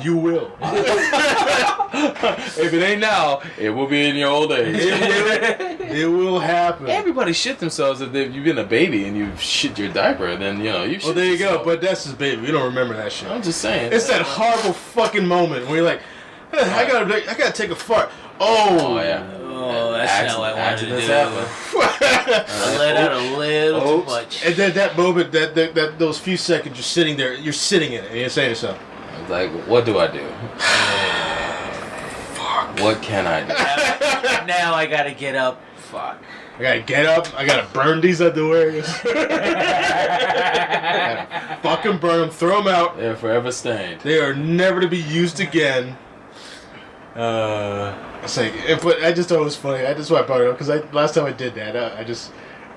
You will. If it ain't now, it will be in your old age. It will happen. Everybody shit themselves if you've been a baby and you shit your diaper, then you shit Well, there you yourself. go. But that's his baby. You don't remember that shit. I'm just saying. It's that horrible fucking moment where you're like, I gotta take a fart. Oh yeah. Oh, that's not what I wanted to do. I let out a little too much. And then that moment, that those few seconds, you're sitting there, you're sitting in it, and you're saying to yourself, It's like, what do I do? Fuck. What can I do? Now I gotta get up. Fuck. I gotta get up, I gotta burn these underwears. I gotta fucking burn them, throw them out. They're forever stained. They are never to be used again. It's like, but I just thought it was funny. I just want to brought it up because last time I did that,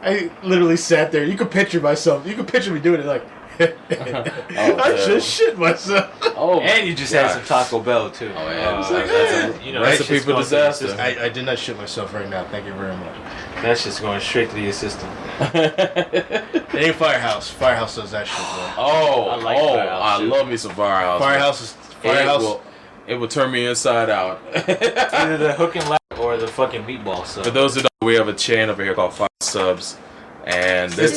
I literally sat there. You could picture myself. You could picture me doing it like, I just shit myself. Oh, and you just had some Taco Bell too. Oh yeah, that's you know, recipe for disaster. I did not shit myself right now. Thank you very much. That's just going straight to your system. It ain't Firehouse. Firehouse does that shit, bro. Oh, I like Firehouse, I too. love me some Firehouse. Firehouse. It will turn me inside out. Either the hook and ladder or the fucking meatball sub. For those who don't know, we have a chain over here called Five Subs, and It's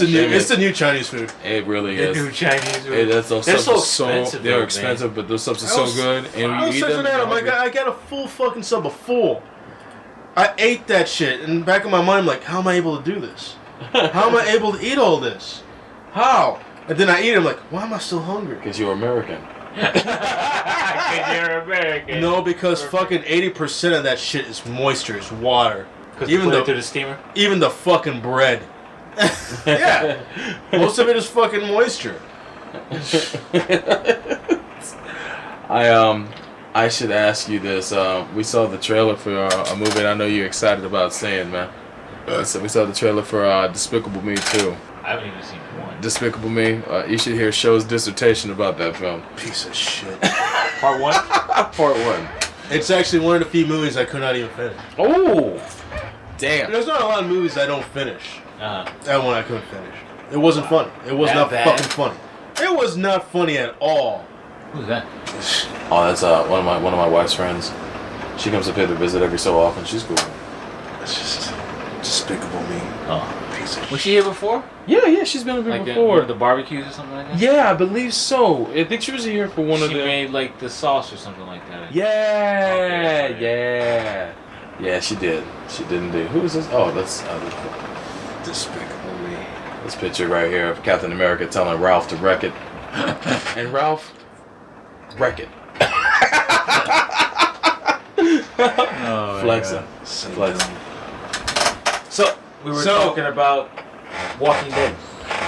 the new Chinese food. It really the is. new Chinese food. Those They're subs so are expensive. they're expensive, but those subs are so good. And I when was you eat searching them, at them. I got a full fucking sub of full. I ate that shit, and in the back of my mind, I'm like, how am I able to do this? How am I able to eat all this? How? And then I eat it, I'm like, why am I still hungry? because you're American. Because you're American. No, because fucking 80% of that shit is moisture, it's water. Because Even put it the through the steamer. even the fucking bread. Yeah, most of it is fucking moisture. I should ask you this. We saw the trailer for a movie that I know you're excited about seeing, man. So we saw the trailer for Despicable Me 2. I haven't even seen one. Despicable Me. You should hear Show's dissertation about that film. Piece of shit. Part one? Part 1. It's actually one of the few movies I could not even finish. Oh! Damn. There's not a lot of movies I don't finish. Uh-huh. That one I couldn't finish. It wasn't funny. It was That not bad? fucking funny. It was not funny at all. Who's that? Oh, that's one of my wife's friends. She comes up here to visit every so often. She's cool. It's just Despicable Me. Oh. Piece of Was she here before? Yeah, she's been up here Like before. the barbecues or something like that? Yeah, I believe so. I think she was here for one of She the. made like the sauce or something like that. Yeah, Okay. yeah, she did. She didn't do. Who is this? Oh, that's Despicable Me. this picture right here of Captain America telling Ralph to wreck it, and Ralph wreck it. Oh, Flexing. So Flexing. So we were talking about Walking Dead.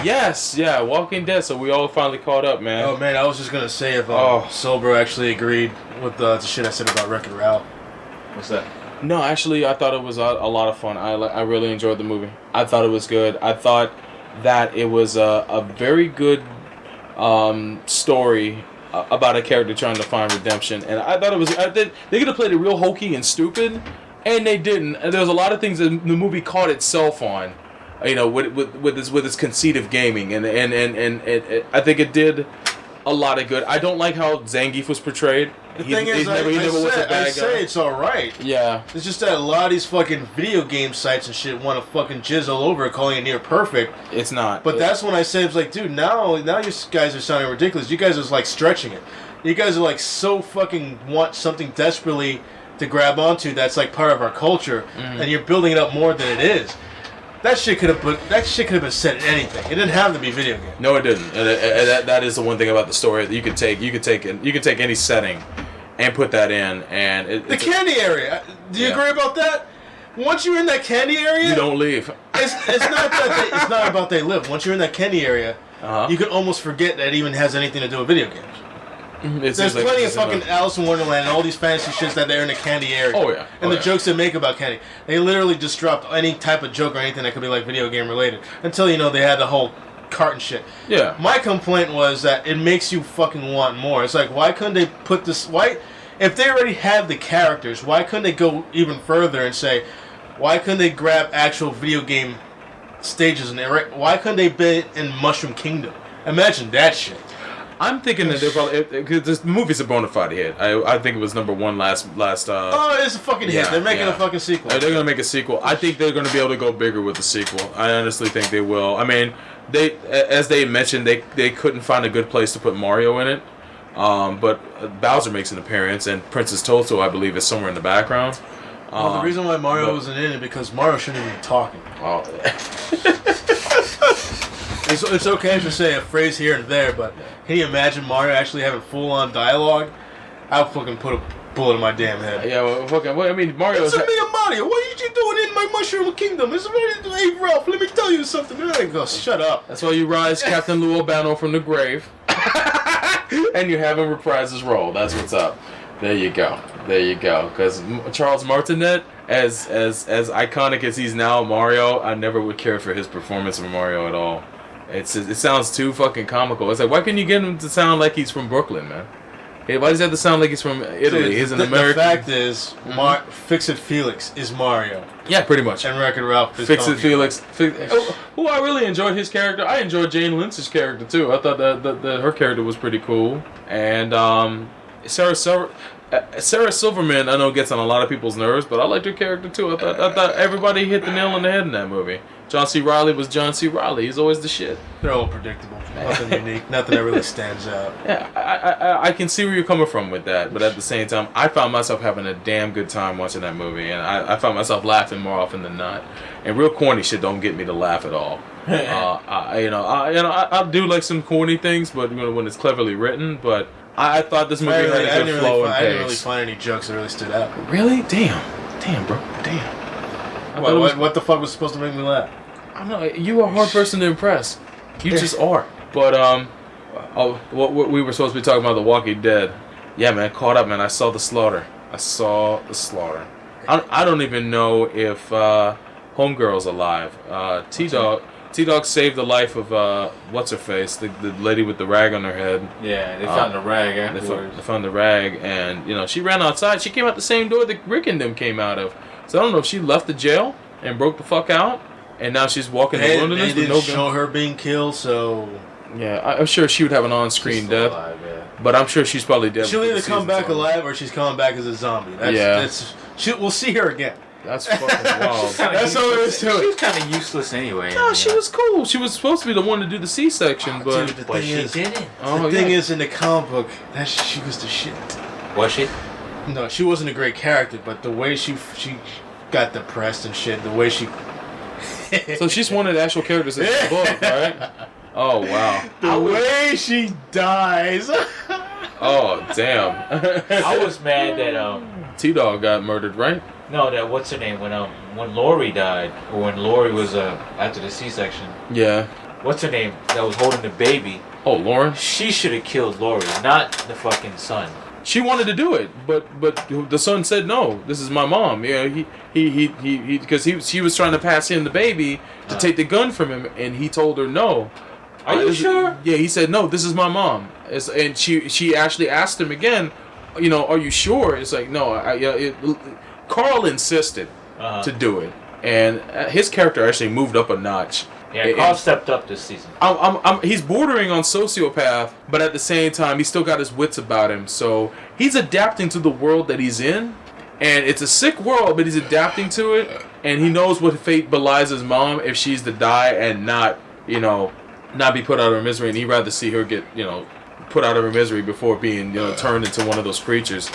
Yes, yeah, Walking Dead. So we all finally caught up, man. Oh man, I was just gonna say if Sobro actually agreed with the shit I said about Wreck-It Ralph. What's that? No, actually, I thought it was a lot of fun. I really enjoyed the movie. I thought it was good. I thought that it was a very good story about a character trying to find redemption, and I thought it was. They could have played it real hokey and stupid, and they didn't. And there was a lot of things that the movie caught itself on, with its conceit of gaming, and I think it did a lot of good. I don't like how Zangief was portrayed. The thing is, I say it's alright. Yeah. It's just that a lot of these fucking video game sites and shit want to fucking jizz all over it, calling it near perfect. It's not. But that's when I say, it's like, dude, now you guys are sounding ridiculous. You guys are like stretching it. You guys are like so fucking want something desperately to grab onto that's like part of our culture, and you're building it up more than it is. That shit could have been said in anything. It didn't have to be video game. No, it didn't. And that is the one thing about the story that you could take any setting and put that in, and the candy area. Do you agree about that? Once you're in that candy area, you don't leave. It's not about they live. Once you're in that candy area, you can almost forget that it even has anything to do with video games. There's plenty of fucking Alice in Wonderland and all these fantasy shits that they're in the candy area. Oh yeah. And the jokes they make about candy, they literally just dropped any type of joke or anything that could be like video game related until they had the whole cart and shit. Yeah. My complaint was that it makes you fucking want more. It's like, why couldn't they put this? Why, if they already have the characters, why couldn't they go even further and say, why couldn't they grab actual video game stages and why couldn't they be in Mushroom Kingdom? Imagine that shit. I'm thinking that they're probably because this movie's a bona fide hit. I think it was #1 last. Oh, it's a fucking hit. They're making a fucking sequel. They're gonna make a sequel. I think they're gonna be able to go bigger with the sequel. I honestly think they will. I mean, as they mentioned, they couldn't find a good place to put Mario in it. But Bowser makes an appearance, and Princess Toto, I believe, is somewhere in the background. Well, the reason why Mario wasn't in it because Mario shouldn't even be talking. Oh. It's okay to say a phrase here and there, but can you imagine Mario actually having full-on dialogue? I'll fucking put a bullet in my damn head. Yeah, well, fucking. Well, I mean, Mario. It's me, Mario. What are you doing in my Mushroom Kingdom? It's hey, Ralph. Let me tell you something. There you go. Shut up. That's why you rise Captain Lou Albano from the grave, and you have him reprise his role. That's what's up. There you go. Because Charles Martinet, as iconic as he's now, Mario, I never would care for his performance of Mario at all. It sounds too fucking comical. It's like, why can't you get him to sound like he's from Brooklyn, man? Hey, why does he have to sound like he's from Italy? He's an American. The fact is, Fix-It Felix is Mario. Yeah, pretty much. And Wreck-It Ralph is Fix-It Felix. Who I really enjoyed his character. I enjoyed Jane Lynch's character, too. I thought that her character was pretty cool. And Sarah Silverman, I know, gets on a lot of people's nerves, but I liked her character, too. I thought everybody hit the nail on the head in that movie. John C. Reilly was John C. Reilly. He's always the shit. They're all predictable. Nothing unique. Nothing that really stands out. Yeah, I can see where you're coming from with that, but at the same time, I found myself having a damn good time watching that movie, and I found myself laughing more often than not. And real corny shit don't get me to laugh at all. I do like some corny things, but when it's cleverly written. But I thought this movie had a good flow and pace. I didn't really find any jokes that really stood out. Really? Damn, bro, damn. What the fuck was supposed to make me laugh? I don't know. You are a hard person to impress. You just are. But what we were supposed to be talking about, The Walking Dead. Yeah, man, caught up, man. I saw the slaughter. I don't even know if Homegirl's alive. T-Dog saved the life of what's her face, the lady with the rag on her head. Yeah, they found the rag afterwards. They found the rag, and she ran outside. She came out the same door that Rick and them came out of. So I don't know if she left the jail and broke the fuck out, and now she's walking in the wilderness with no gun. They didn't show her being killed, so... Yeah, I'm sure she would have an on-screen death, alive, yeah. But I'm sure she's probably dead. She'll either come back alive or she's coming back as a zombie. We'll see her again. That's fucking wild. That's all there is to it. She was kind of useless anyway. No, she was cool. She was supposed to be the one to do the C-section, but... Dude, she didn't. The thing is, in the comic book, she was the shit. Was she? No, she wasn't a great character, but the way she got depressed and shit, the way she... So she's one of the actual characters in the book, right? Oh, wow. The way she dies. Oh, damn. I was mad that T-Dog got murdered, right? No, that what's her name when Lori died, or when Lori was after the C-section. Yeah. What's her name that was holding the baby? Oh, Lauren. She should have killed Lori, not the fucking son. She wanted to do it, but the son said no. This is my mom. Yeah, he because she was trying to pass him the baby to take the gun from him, and he told her no. Are you sure? Yeah, he said no. This is my mom. And she actually asked him again. Are you sure? It's like no. Carl insisted to do it, and his character actually moved up a notch. Yeah, Carl stepped up this season. He's bordering on sociopath, but at the same time, he's still got his wits about him. So he's adapting to the world that he's in, and it's a sick world, but he's adapting to it, and he knows what fate belies his mom if she's to die and not be put out of her misery, and he'd rather see her get put out of her misery before being turned into one of those creatures.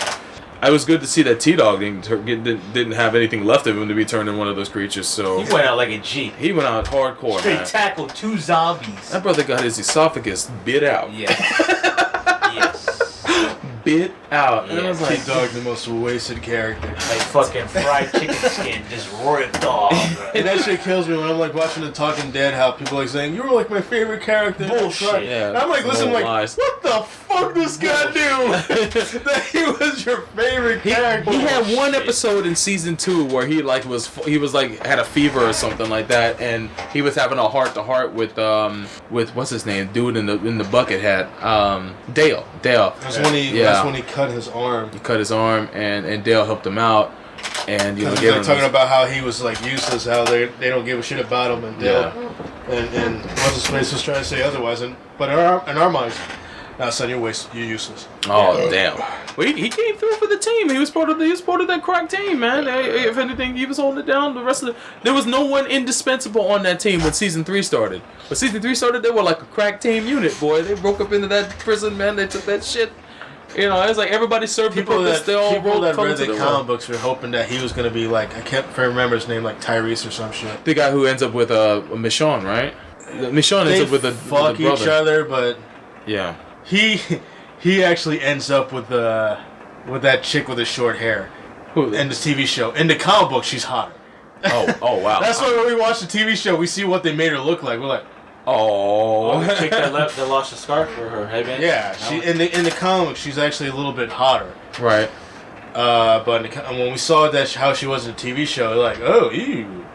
It was good to see that T-Dog didn't have anything left of him to be turned into one of those creatures. So he went out like a G. He went out hardcore, Straight tackled 2 zombies. That brother got his esophagus bit out. Yes. Yes. spit out. And I was like, T-Dog, the most wasted character. Like fucking fried chicken skin just ripped off. And that shit kills me when I'm like watching The Talking Dead, how people are like saying, you were like my favorite character. Bullshit. Yeah, and I'm like, listen, I'm like, lies. what the fuck this guy do? That he was your favorite character. He had one episode in season 2 where he had a fever or something like that, and he was having a heart to heart with what's his name, dude in the bucket hat, Dale. That's when he cut his arm. He cut his arm, and Dale helped him out, and they're talking about how he was like useless, how they don't give a shit about him, and Dale and what's his face was trying to say otherwise, but in our minds. No, son, you're useless. Oh damn! Well, he came through for the team. He was part of that crack team, man. If anything, he was holding it down. The rest of there was no one indispensable on that team when season 3 started. When season 3 started, they were like a crack team unit, boy. They broke up into that prison, man. They took that shit. You know, it's like everybody served the purpose. They all people that read the comic comic books were hoping that he was gonna be like, I can't remember his name, like Tyrese or some shit. The guy who ends up with Michonne, right? Michonne ends up with the fuck with the each other, but yeah. He actually ends up with that chick with the short hair. Who? In the TV show. In the comic book, she's hotter. Oh wow. That's why when we watch the TV show, we see what they made her look like. We're like, the chick that lost a scarf for her headband. yeah, in the comic, she's actually a little bit hotter. Right. But when we saw how she was in the TV show, like, oh, ew.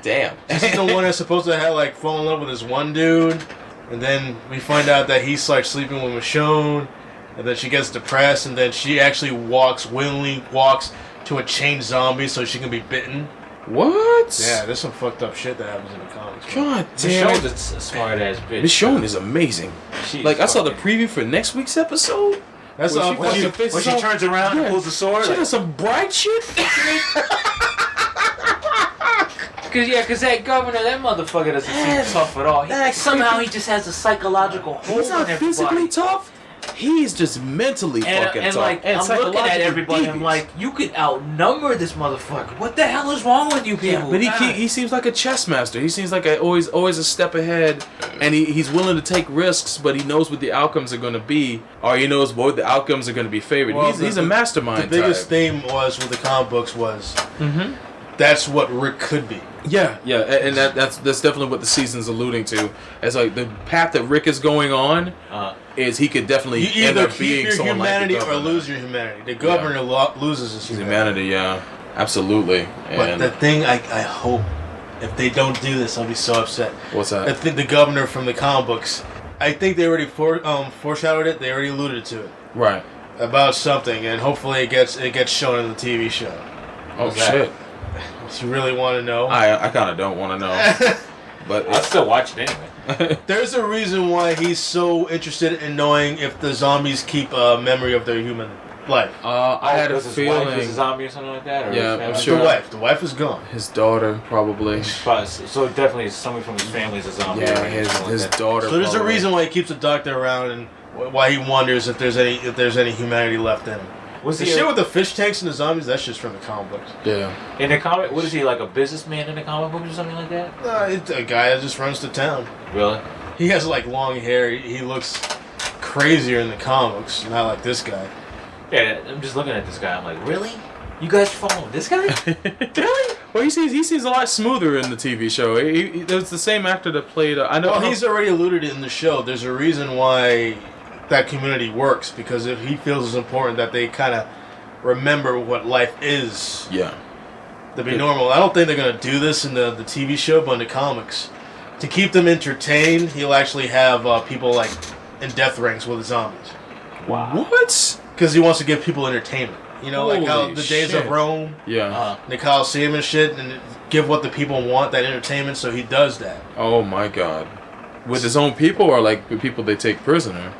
Damn. This is the one that's supposed to have like fall in love with this one dude. And then we find out that he's like sleeping with Michonne, and then she gets depressed, and then she actually willingly walks to a chained zombie so she can be bitten. What? Yeah, there's some fucked up shit that happens in the comics. God damn. Michonne's a smart ass bitch. Michonne is amazing. I saw the preview for next week's episode. That's when she turns around and pulls the sword. She does some bright shit. Cause that governor, that motherfucker doesn't seem tough at all. Somehow he just has a psychological hold He's not on physically everybody. tough. He's just mentally fucking tough. Like, and I'm looking at everybody, devious. I'm like, you could outnumber this motherfucker. What the hell is wrong with you people? But he seems like a chess master. He seems like always a step ahead, and he's willing to take risks, but he knows what the outcomes are going to be, or he knows what the outcomes are going to Well, be favored. He's a mastermind. The biggest type. theme was with the comic books was that's what Rick could be. Yeah, and that's definitely what the season's alluding to. As like the path that Rick is going on is he could definitely You end either up keep being your someone humanity like the or governor. lose your humanity. The governor loses his Humanity, yeah, absolutely. But And the thing I hope, if they don't do this, I'll be so upset. what's that? I think the governor from the comic books, I think they already foreshadowed it. They already alluded to it Right. about something, and hopefully it gets shown in the TV show. Oh What's that? shit. Do you really want to know? I kind of don't want to know, but I'll still watch it anyway. There's a reason why he's so interested in knowing if the zombies keep a memory of their human life. I had a His wife was a feeling zombie or something like that? Or Yeah, his I'm family? sure. The wife is gone. his daughter probably. So definitely somebody from his family is a zombie. Yeah, right? his Something like that. daughter. So there's a probably. reason why he keeps the doctor around and why he wonders if there's any humanity left in him. Was The he shit with the fish tanks and the zombies, that's just from the comic books. Yeah. in the comic? What is he, like a businessman in the comic books or something like that? It's a guy that just runs to town. Really? He has like long hair. He looks crazier in the comics, not like this guy. Yeah, I'm just looking at this guy. I'm like, really? You guys following this guy? Really? Well, he seems a lot smoother in the TV show. It was the same actor that played. I know. Well, he's already alluded in the show. There's a reason why that community works, because if he feels it's important that they kind of remember what life is Yeah. to be normal. I don't think they're gonna do this in the TV show, but in the comics, to keep them entertained, he'll actually have people like in death rings with the zombies, What? because he wants to give people entertainment. You know, like how Holy the days shit. of Rome, Yeah. the Colosseum and shit, and give what the people want, that entertainment. So he does that. Oh my God. With his own people, or like the people they take prisoner?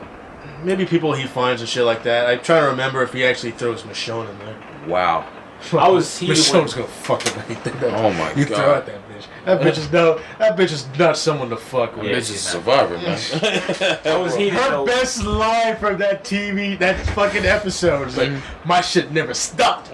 Maybe people he finds and shit like that. I'm trying to remember if he actually throws Michonne in there. Wow. I was heated Michonne's gonna fuck with anything. Oh my You throw God. out that bitch. That bitch is not someone to fuck with. Bitch is a survivor, man. I was heated. Her though. best line from that fucking episode is like, my shit never stopped.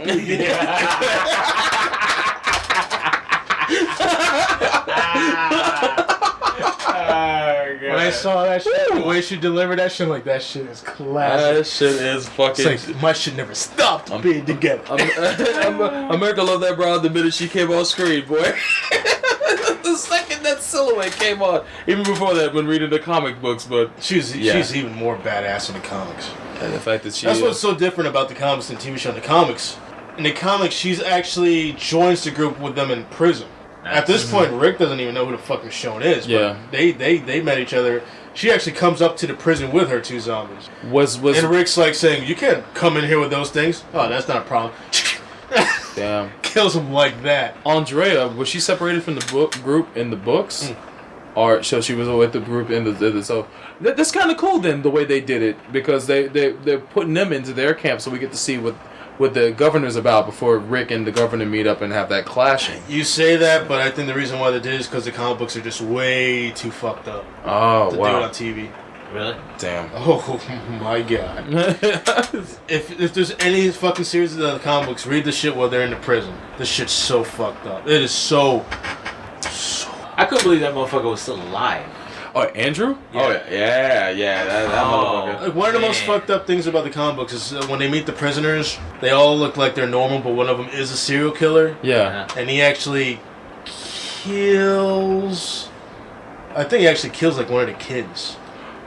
Oh, god. When I saw that shit, the way she delivered that shit, I'm like, that shit is classic. That shit is fucking. It's like, my shit never stopped being together. America loved that broad the minute she came on screen, boy. The second that silhouette came on, even before that, when reading the comic books, but she's even more badass in the comics. And the fact that that's what's so different about the comics and TV show. In the comics, she's actually joins the group with them in prison. At this point, Rick doesn't even know who the fuck Michonne is. But they met each other. She actually comes up to the prison with her 2 zombies. And Rick's like saying, "You can't come in here with those things." Oh, that's not a problem. Damn. Kills him like that. Andrea, was she separated from the group in the books? Or so she was with the group in the so that's kind of cool then the way they did it, because they're putting them into their camp so we get to see what the governor's about before Rick and the governor meet up and have that clashing. You say that, but I think the reason why they did it is because the comic books are just way too fucked up. Oh, to wow. do it on TV. Really? Damn. Oh my god. if there's any fucking series of the comic books, read the shit while they're in the prison. This shit's so fucked up. It is so. I couldn't believe that motherfucker was still alive. Oh, Andrew? Yeah. Oh, yeah. That motherfucker. Like, one of the most fucked up things about the comic books is when they meet the prisoners, they all look like they're normal, but one of them is a serial killer. Yeah. And he actually kills. I think he actually kills like one of the kids.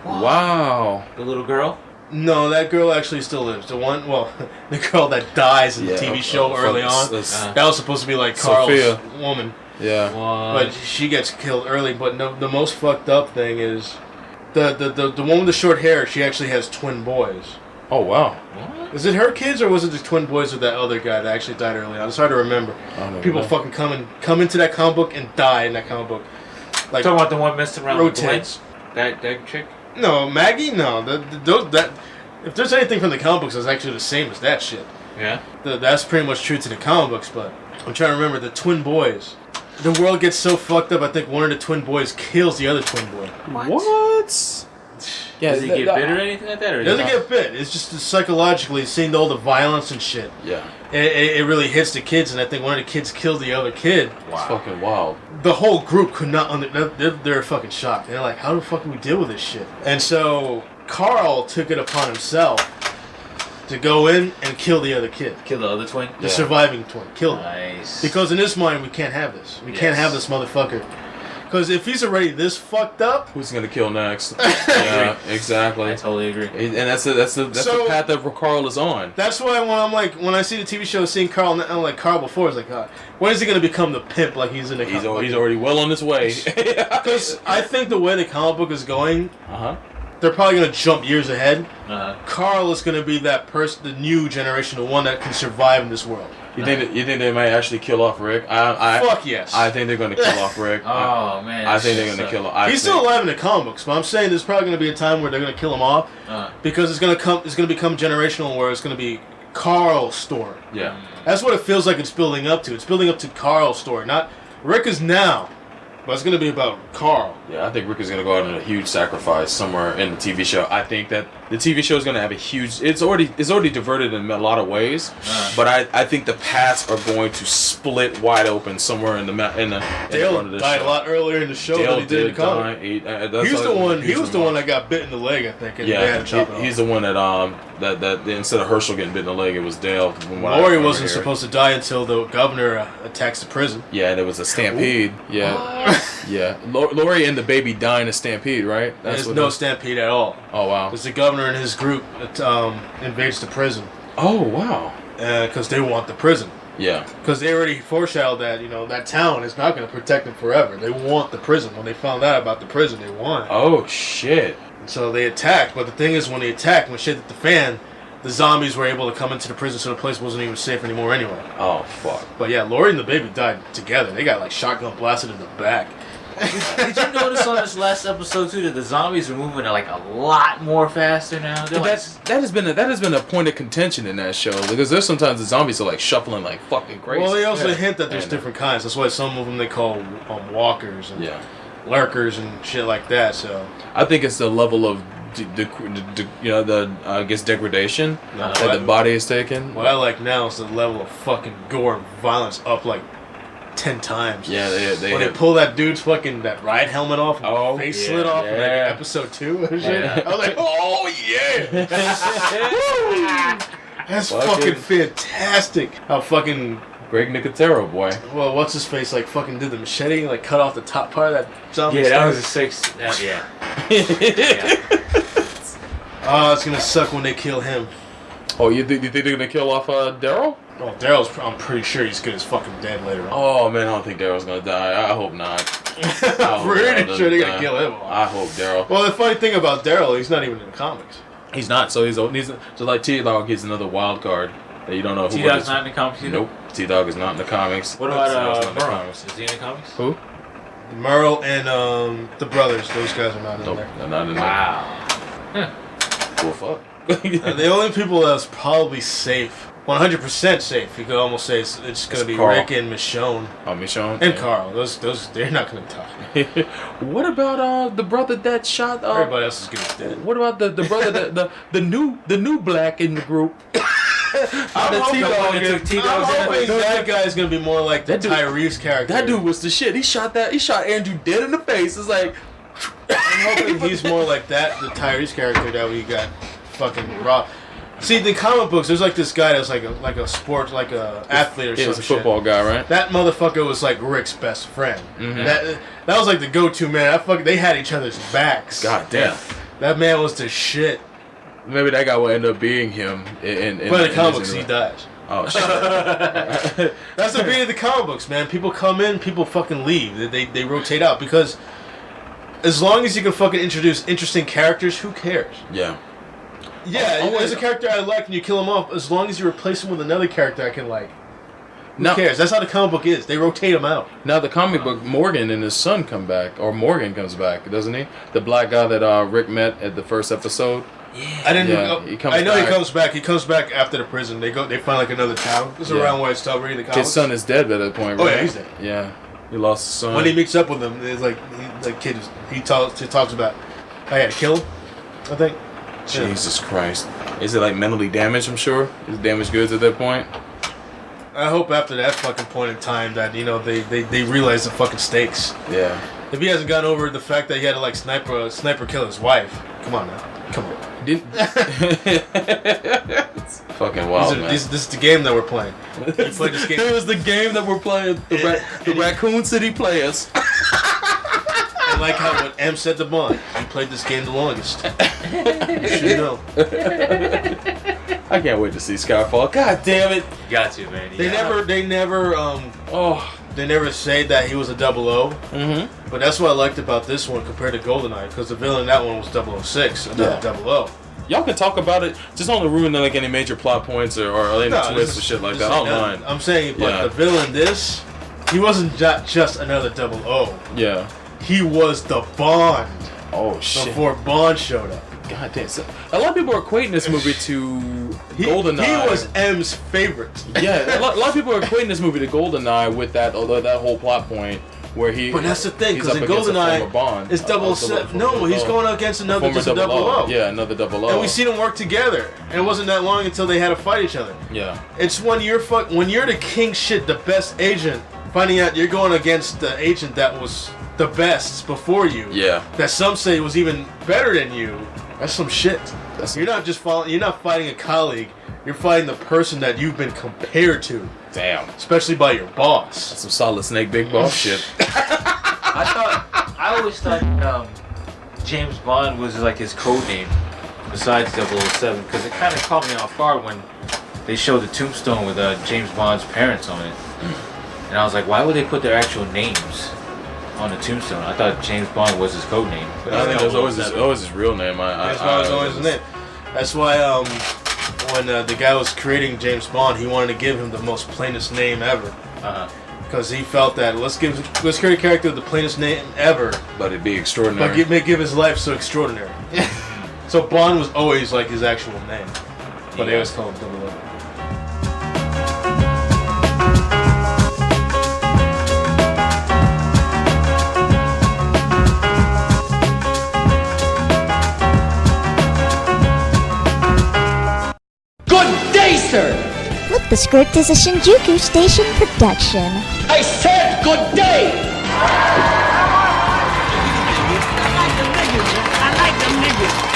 Wow. The little girl? No, that girl actually still lives. The girl that dies in the TV show early on. That was supposed to be like Carl's woman. Yeah. But she gets killed early. But the most fucked up thing is the one with the short hair. She actually has twin boys. Oh, wow. What? Is it her kids or was it the twin boys with that other guy that actually died early on? It's hard to remember. People fucking come into that comic book and die in that comic book. Like, talking about the one messing around with the rotates. That chick? No, Maggie? No. If there's anything from the comic books that's actually the same as that shit. Yeah? That's pretty much true to the comic books, but I'm trying to remember the twin boys. The world gets so fucked up, I think one of the twin boys kills the other twin boy. What? Yeah, does he get bit or anything like that? Or he doesn't get bit. It's just psychologically seeing all the violence and shit. Yeah. It really hits the kids, and I think one of the kids killed the other kid. Wow. It's fucking wild. The whole group could not. They're fucking shocked. They're like, how the fuck do we deal with this shit? And so Carl took it upon himself to go in and kill the other kid. Kill the other twin? The surviving twin. Kill him. Nice. Because in his mind, we can't have this. We can't have this motherfucker. Because if he's already this fucked up, who's gonna kill next? Yeah, exactly. I totally agree. And that's the path that Carl is on. That's why when I see the TV show, seeing Carl, I'm like Carl before, it's like, when is he gonna become the pimp like he's in the? He's already well on his way. Because I think the way the comic book is going, they're probably gonna jump years ahead. Carl is gonna be that person, the new generation, the one that can survive in this world. You think they might actually kill off Rick? Fuck yes. I think they're going to kill off Rick. Oh man. I think they're going to kill him. He's still alive in the comic books, but I'm saying there's probably going to be a time where they're going to kill him off because it's going to become generational, where it's going to be Carl's story. Yeah. That's what it feels like it's building up to. It's building up to Carl's story, not Rick is now. But it's going to be about Carl. Yeah, I think Rick is going to go out in a huge sacrifice somewhere in the TV show. I think that the TV show is going to have a huge... It's already diverted in a lot of ways, but I think the paths are going to split wide open somewhere in the Dale died a lot earlier in the show than he did in the comic. He was the one that got bit in the leg, I think. And they had to chop it off. He's the one that instead of Herschel getting bit in the leg, it was Dale. Lori wasn't supposed to die until the governor attacks the prison. Yeah, and it was a stampede. Ooh. Yeah. Yeah, Lori and the baby die in a stampede, right? There's no stampede at all. Oh, wow. It's the governor and his group that invades the prison. Oh, wow. Because they want the prison. Yeah. Because they already foreshadowed that, that town is not going to protect them forever. They want the prison. When they found out about the prison, they won. Oh, shit. And so they attacked. But the thing is, when they attacked, when shit hit the fan, the zombies were able to come into the prison, so the place wasn't even safe anymore anyway. Oh, fuck. But yeah, Lori and the baby died together. They got, shotgun blasted in the back. Did you notice on this last episode too that the zombies are moving a lot more faster now? That has been a point of contention in that show, because there's sometimes the zombies are shuffling like fucking crazy. Well, they also hint that there's different kinds. That's why some of them they call walkers and lurkers and shit like that. So I think it's the level of I guess degradation that the body is taking. What I like now is the level of fucking gore and violence up 10 times. Yeah, when they pull that dude's fucking that ride helmet off, and face slid off in like episode 2 and shit. I was like, oh yeah, that's fucking fantastic. How fucking Greg Nicotero, boy. Well, what's his face like fucking did the machete, like cut off the top part of that zombie. Yeah, that was a 6. Yeah. Oh, it's gonna suck when they kill him. Oh, you think they're gonna kill off Daryl? Well, Daryl's. I'm pretty sure he's good as fucking dead later on. Oh man, I don't think Daryl's gonna die. I hope not. I'm pretty sure they're gonna kill him. I hope Daryl. Well, the funny thing about Daryl, he's not even in the comics. He's not. So he's so like T-Dog. He's another wild card that you don't know. T-Dog's not in the comics either? Nope. T-Dog is not in the comics. What about Merle? Is he in the comics? Who? Merle and the brothers. Those guys are not in there. They're not in there. Wow. Well, fuck. The only people that's probably safe, 100% safe, you could almost say it's going to be Carl. Rick and Michonne. Oh, Michonne. And Carl. Those they're not going to die. What about the brother that shot? Everybody else is going to be dead. What about the brother that the new black in the group? I'm hoping that guy's going to be more like the Tyrese character. That dude was the shit. He shot Andrew dead in the face. It's like I'm hoping he's more like that, the Tyrese character that we got fucking robbed. See, the comic books, there's like this guy that's like a sport, like a athlete or something. He's a football guy, right? That motherfucker was like Rick's best friend. Mm-hmm. That was like the go-to man. They had each other's backs. God damn. That man was the shit. Maybe that guy will end up being him. But in the comic books, he dies. Oh shit. That's the beauty of the comic books, man. People come in, people fucking leave. They rotate out because as long as you can fucking introduce interesting characters, who cares? Yeah. Yeah, there's a character I like and you kill him off. As long as you replace him with another character I can like. Who cares? That's how the comic book is. They rotate him out. Now the comic book, Morgan and his son come back, or Morgan comes back, doesn't he? The black guy that Rick met at the first episode. Yeah. I didn't. He comes back. He comes back. He comes back after the prison. They find like another town. This is around where it's still reading the comics. His son is dead by that point, right? Oh yeah, he's dead. Yeah, he lost his son. When he meets up with him, it's like he talks about I had to kill him. I think. Jesus Christ. Is it like mentally damaged, I'm sure? Is damaged goods at that point? I hope after that fucking point in time that, they realize the fucking stakes. Yeah. If he hasn't gotten over the fact that he had to like sniper kill his wife. Come on now. Come on. It's fucking wild, man. This is the game that we're playing. We played this game. It was the game that we're playing. The Raccoon City players. I like how when M said the bond, you played this game the longest. You should know. I can't wait to see Skyfall. God damn it! Got to, man. They never say that he was a 00. Mm-hmm. But that's what I liked about this one compared to GoldenEye, because the villain in that one was 006, another 00. Y'all can talk about it. Just don't ruin like any major plot points or any twists or shit like that. I don't mind. I'm saying, but the villain in this, he wasn't just another 00. Yeah. He was the Bond. Oh shit! Before Bond showed up. God damn! So, a lot of people are equating this movie to GoldenEye. He was M's favorite. Yeah, a lot of people are equating this movie to GoldenEye with that whole plot point where he. But that's the thing, because in GoldenEye, it's 007. No, he's going against another 00. Yeah, another 00. And we seen them work together. And it wasn't that long until they had to fight each other. Yeah. It's when you're the king shit, the best agent, finding out you're going against the agent that was the best before you. Yeah. That some say was even better than you. That's some shit. You're not fighting a colleague. You're fighting the person that you've been compared to. Damn. Especially by your boss. That's some solid Snake Big Boss shit. I always thought James Bond was like his code name besides 007, because it kind of caught me off guard when they showed the tombstone with James Bond's parents on it. And I was like, why would they put their actual names on the tombstone? I thought James Bond was his code name. I think it was always his real name. James Bond was always his name. That's why when the guy was creating James Bond, he wanted to give him the most plainest name ever. Because he felt that let's create a character with the plainest name ever, but it'd be extraordinary. But give his life so extraordinary. So Bond was always like his actual name, but they always call him 007. Sir, what The script is a Shinjuku Station production. I said good day! I like them niggas.